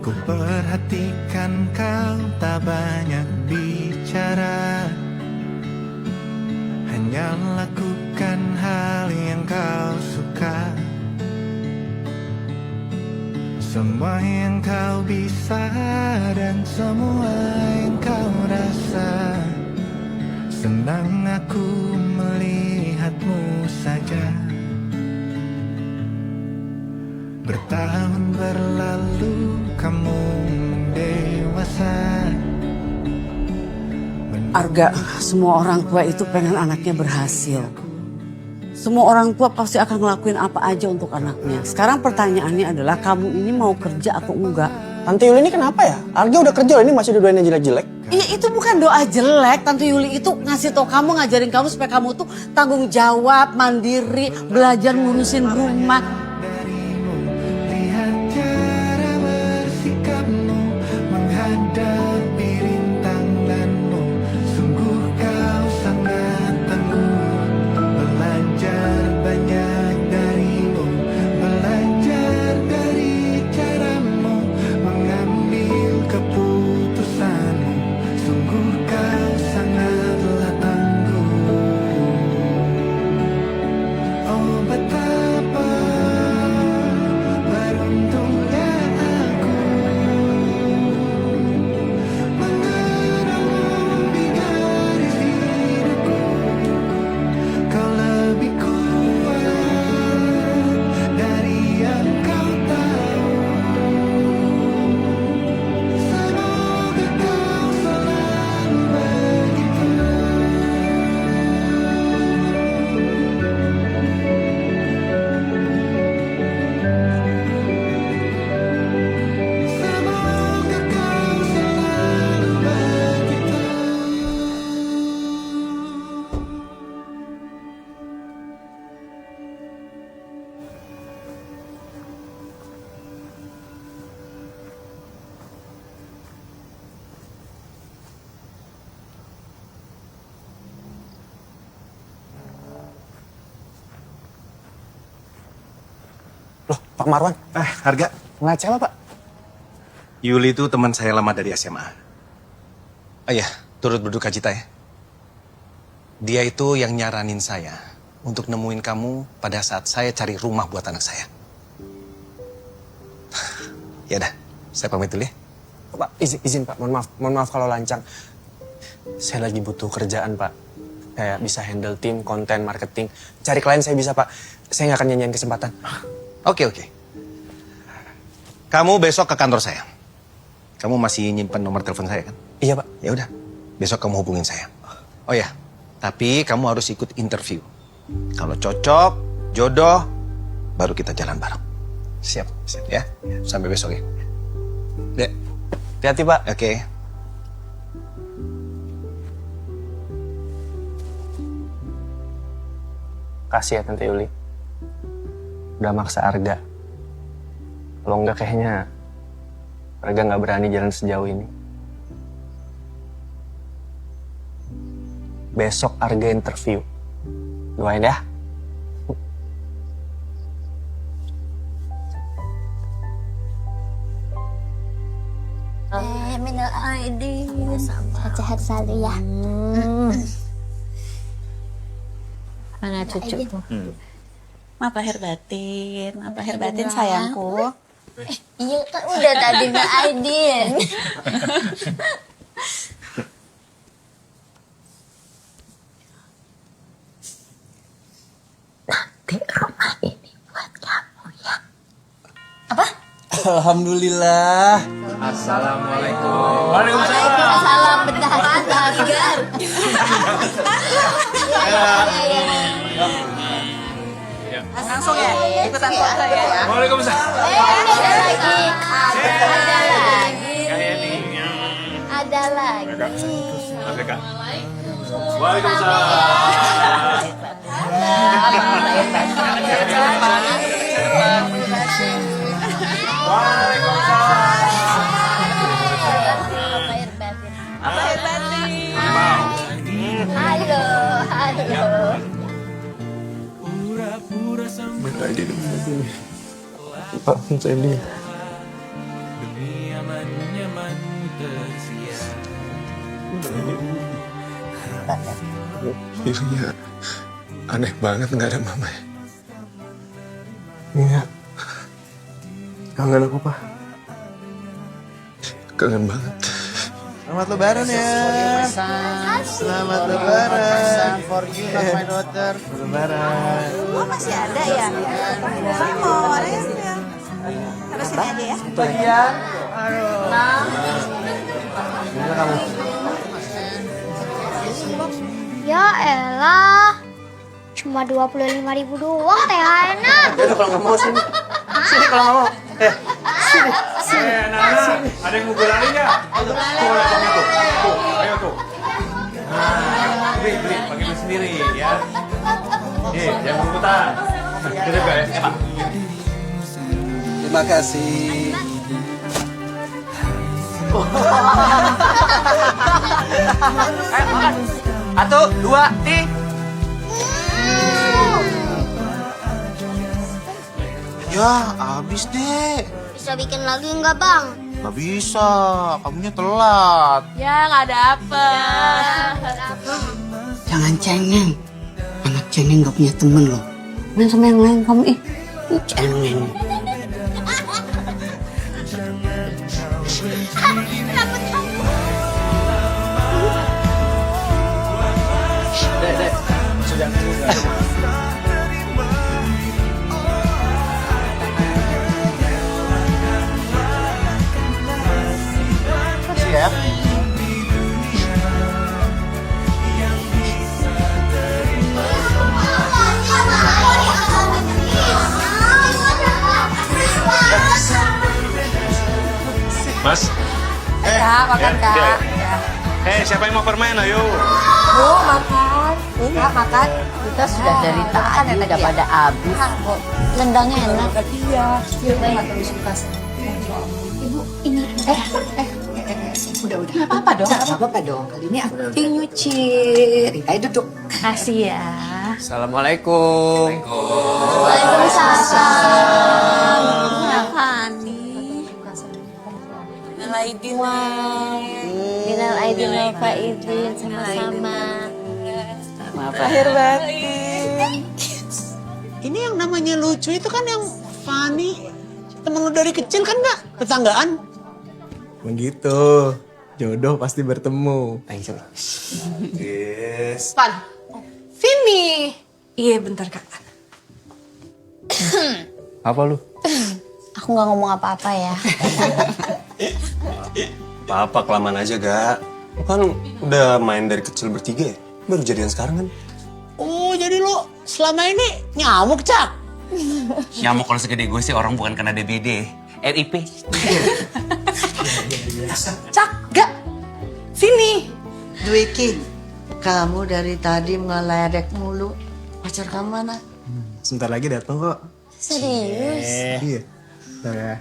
Ku perhatikan kau tak banyak bicara, hanya lakukan hal yang kau suka. Semua yang kau bisa dan semua yang kau rasa. Senang aku melihatmu saja. Bertahun berlalu kamu mendewasa. Arga, semua orang tua itu pengen anaknya berhasil. Semua orang tua pasti akan ngelakuin apa aja untuk anaknya. Sekarang pertanyaannya adalah kamu ini mau kerja atau enggak? Tante Yuli ini kenapa ya? Arga udah kerja loh, ini masih doain yang jelek-jelek. Iya, itu bukan doa jelek. Tante Yuli itu ngasih tau kamu, ngajarin kamu supaya kamu tuh tanggung jawab, mandiri, belajar ngurusin rumah. Lihat cara bersikapmu menghadapi rintanganmu. Sungguh kau sangat tangguh. Belajar banyak darimu. Belajar dari caramu mengambil keputusanmu. Sungguh kau sangatlah tangguh. Oh betapa beruntungnya aku mengenali garis hidupku. Kau lebih kuat dari yang kau tahu. Semoga kau selalu begitu. Semoga kau selalu begitu. Loh, Pak Marwan. Harga. Ngeliat siapa, Pak? Yuli itu teman saya lama dari SMA. Oh iya, turut berduka cita ya. Dia itu yang nyaranin saya untuk nemuin kamu pada saat saya cari rumah buat anak saya. Ya udah, saya pamit dulu ya. Pak, izin Pak, mohon maaf kalau lancang. Saya lagi butuh kerjaan Pak. Kayak bisa handle tim, konten, marketing. Cari klien saya bisa Pak. Saya nggak akan nyanyiin kesempatan. Oke. Kamu besok ke kantor saya. Kamu masih nyimpen nomor telepon saya kan? Iya Pak. Ya udah, besok kamu hubungin saya. Oh ya, tapi kamu harus ikut interview. Kalau cocok, jodoh, baru kita jalan bareng. Siap ya. Sampai besok ya. Dek, hati-hati Pak. Oke. Kasih ya Tante Yuli. Udah maksa Arga. Kalau enggak kayaknya Arga nggak berani jalan sejauh ini. Besok Arga interview. Doain ya. Minal aidin. Sehat selalu ya. Mana cucuku? Maaf lahir batin sayangku. Iya kan udah tadi Mbak Aidin. Nanti rumah ini buat kamu ya. Alhamdulillah. Assalamualaikum. Waalaikumsalam. Bentar. Langsung ya, ikutan foto ya. Waalaikumsalam. Ada lagi. Halo. Minta aja dong. Pak, saya ini. Iya, aneh banget nggak ada mama. Iya, kangen aku Pak. Kangen banget. Selamat Lebaran ya. Selamat Lebaran for you, my daughter. Lebaran. Oh masih ada ya? Saya mau orangnya ya. Terus ini aja ya. Bagian. Aduh. Gimana kamu? Ya elah. Cuma 25.000 doang THR-nya. Udah kalau nggak mau sini. Sini kalau nggak mau. Sini. Nana, ada yang mau berani nggak? Tuh, laptopnya tuh. Tuh, ayo tuh. Nah, beli, pakai beli sendiri ya. Nih, jangan berebutan. Kita guys, Pak. Terima kasih. Ayo makan. 1, 2, 3. Ya, habis deh. Bisa bikin lagi nggak Bang? Nggak bisa, kamunya telat. Ya, nggak dapet. Jangan cengeng. Anak cengeng gak punya temen loh. Main sama yang lain kamu cengeng. Dek, sudah. Kasih ya. Mas. Kak, makan Kak. Siapa yang mau permen? Ayo. Bu, makan. Kak, makan. Kita sudah dari tadi udah pada habis. Lendangnya enak. Iya. Ibu ini. Udah. Nggak apa-apa dong. Nggak apa-apa dong. Kali ini aku yang nyuci. Rita duduk. Kasih ya. Assalamualaikum. Waalaikumsalam. Minal aidin wal faizin, sama-sama. Maaf lahir batin. Ini yang namanya lucu itu kan yang Fani. Temen lu dari kecil kan nggak? Tetanggaan. Begitu. Jodoh pasti bertemu. Thanks. Yes. Pan. Vini. Iya, bentar Kak. Apa lu? Aku nggak ngomong apa-apa ya. Apa kelamaan aja gak? Lu kan udah main dari kecil bertiga ya? Baru jadian sekarang kan? Oh, jadi lo selama ini nyamuk, Cak? Nyamuk kalau segede gue sih orang bukan kena DBD. RIP. Cak, gak. Sini. Dwiki, kamu dari tadi ngeledek mulu. Pacar kamu mana? Sebentar lagi datang kok. Serius? Iya. Bentar ya.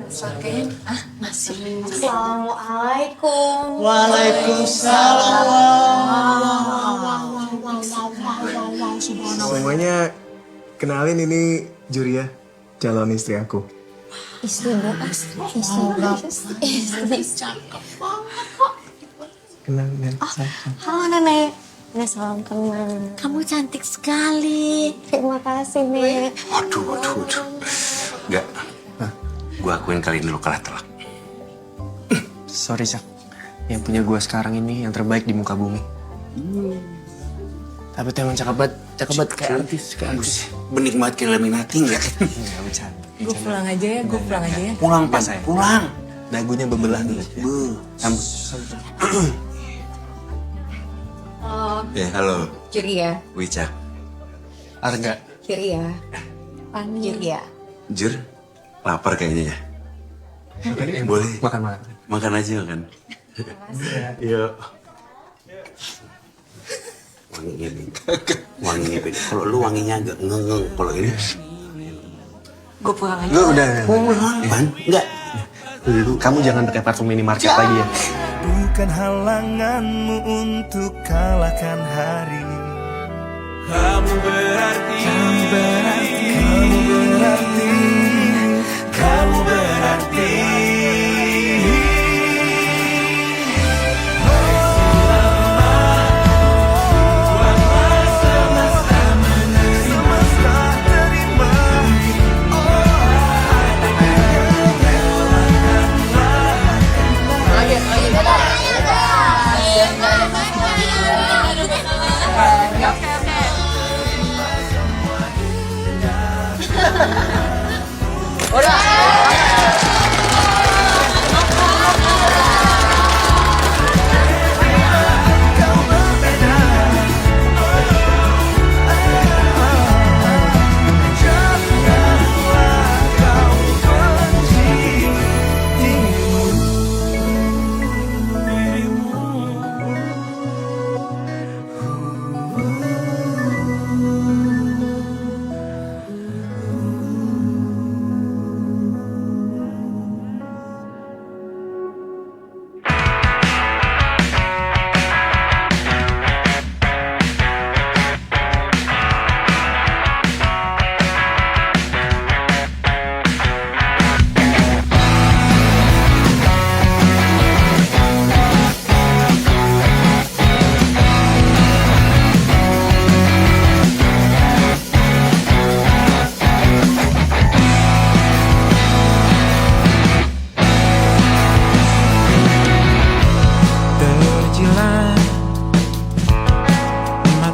Oke. Masih. Assalamualaikum. Semuanya kenalin ini Juria, calon istri aku. Istri bu, istri cakep banget kok. Kenalin Halo nenek. Ini salam kenal. Kamu cantik sekali. Terima kasih nek. Waduh. Enggak. Gue akuin kali ini lo kalah telak. Sorry, Cak. Yang punya gue sekarang ini yang terbaik di muka bumi. Tapi tuh emang cakep banget kayak artis. Bening banget kayak Laminati nggak? Enggak bercanda. Gue pulang aja ya, Pulang, Pan. Pulang. Dagunya bebelah nih. Halo. Juria. Wicak. Arga. Juria. Pani. Juria. Jur, lapar kayaknya ya. Boleh. Makan. Makan aja kan. Yuk. Wanginya beda. Kalau lu wanginya agak ngeng. Kalau ini. Gue pulang aja. Enggak, udah. Pulang, Pan. Enggak. Kamu jangan pakai parfum minimarket lagi ya. Bukan halanganmu untuk kalahkan hari. Kamu berarti, kamu berarti.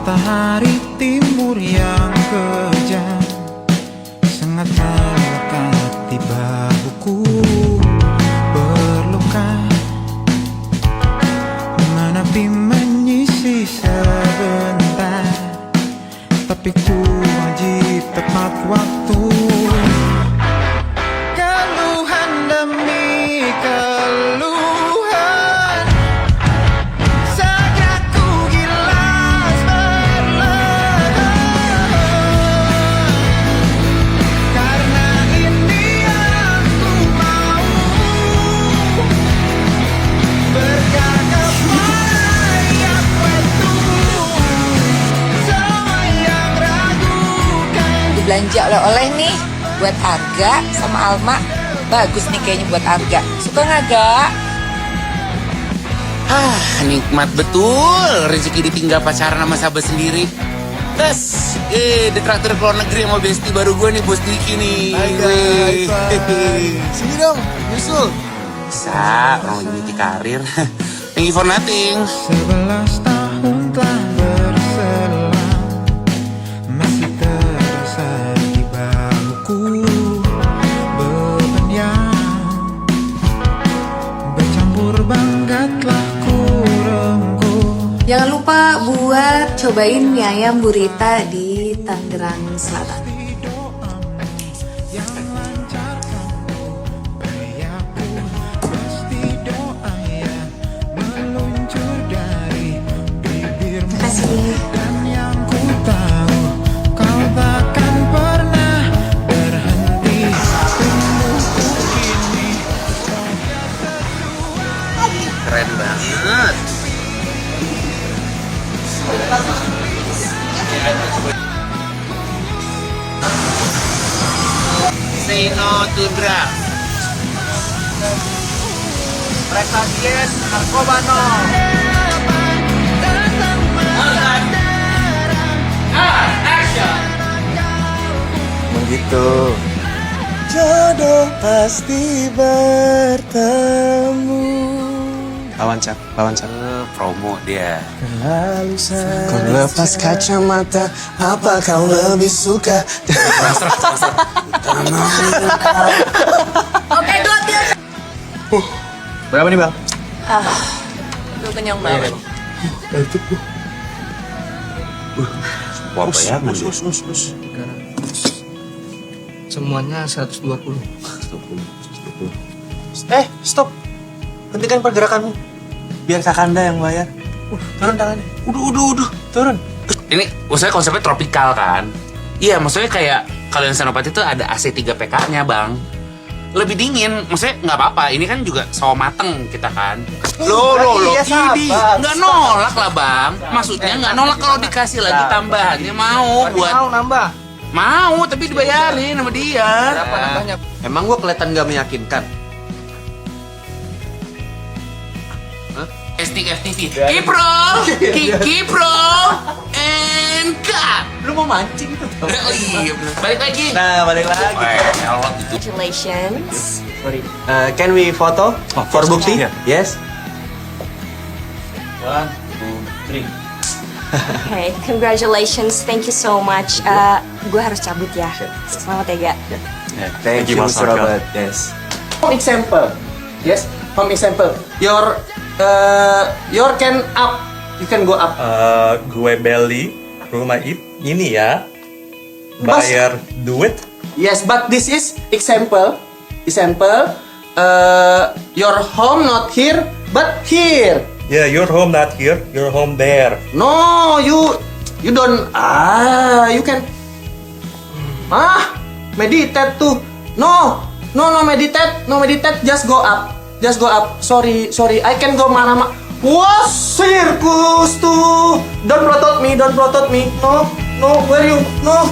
Matahari timur yang kejam sangat melekat di bahuku, berluka menepi menyisih sebentar, tapi ku wajib tepat waktu. Keluhan demi keluhan, saja ku gilas berlebihan. Karena ini aku mau berkata pada yang semua yang ragukan. Belanja oleh-oleh nih buat Arga sama Alma. Bagus nih kayaknya buat Arga. Suka nggak, Ga? Nikmat betul rezeki ditinggal pacaran sama sahabat sendiri. Tes, ditraktir ke luar negeri sama bestie baru gue nih, bos Diki nih. Sini dong, nyusul. Bisa, orang lagi nyuci karir. Thank you for nothing. 11 tahun telah berselang, masih terasa di bahuku beban yang bercampur bangga telah ku rengkuh. Jangan lupa buat cobain mie ayam Burita di Tangerang Selatan. Dan yang ku tahu say no to drugs. Prestasi yes, narkoba no. Begitu. Jodoh pasti bertemu. Lawan Cap. Promo dia. Lalu kau lepas kacamata, apa kau lebih suka? Oke, dua deal. Berapa nih, Bang? Gue kenyang banget. Wah, bayangan dia. Semuanya 120. Stop. Hentikan pergerakanmu. Biar Kakanda yang bayar. Turun tangannya. Udah. Turun. Ini maksudnya konsepnya tropikal kan? Iya, maksudnya kayak kalau yang Senopati itu ada AC 3 PK-nya, Bang. Lebih dingin, maksudnya nggak apa-apa. Ini kan juga sawo mateng kita kan. Loh, ini nggak nolak lah, Bang. Maksudnya nggak nolak kalau dikasih lagi tambahannya mau buat. Mau nambah. Mau, tapi dibayarin sama dia. Berapa nambahnya? Emang gua kelihatan gak meyakinkan? Casting FTV. Kipro, and cut. Lu mau mancing itu? Oh iya, bener. Balik lagi. Nah, balik lagi. Congratulations. Sorry. Can we photo? For bukti? Yes. 1, 2, 3. Okay, congratulations. Thank you so much. Gue harus cabut ya. Selamat ya, Gak. Thank you, Mas Mr. Arka. Robert. Yes. Home example. Yes. Home example. Your can up. You can go up. Gue beli rumah ini ya. Bas- Bayar duit. Yes, but this is example. Your home not here, but here. Yeah, your home not here, your home there. No, you don't. You can. Meditate tuh. No, meditate. Just go up. Sorry. I can go mana. Wah, sirkus tuh. Don't protect me. No. Where you? No.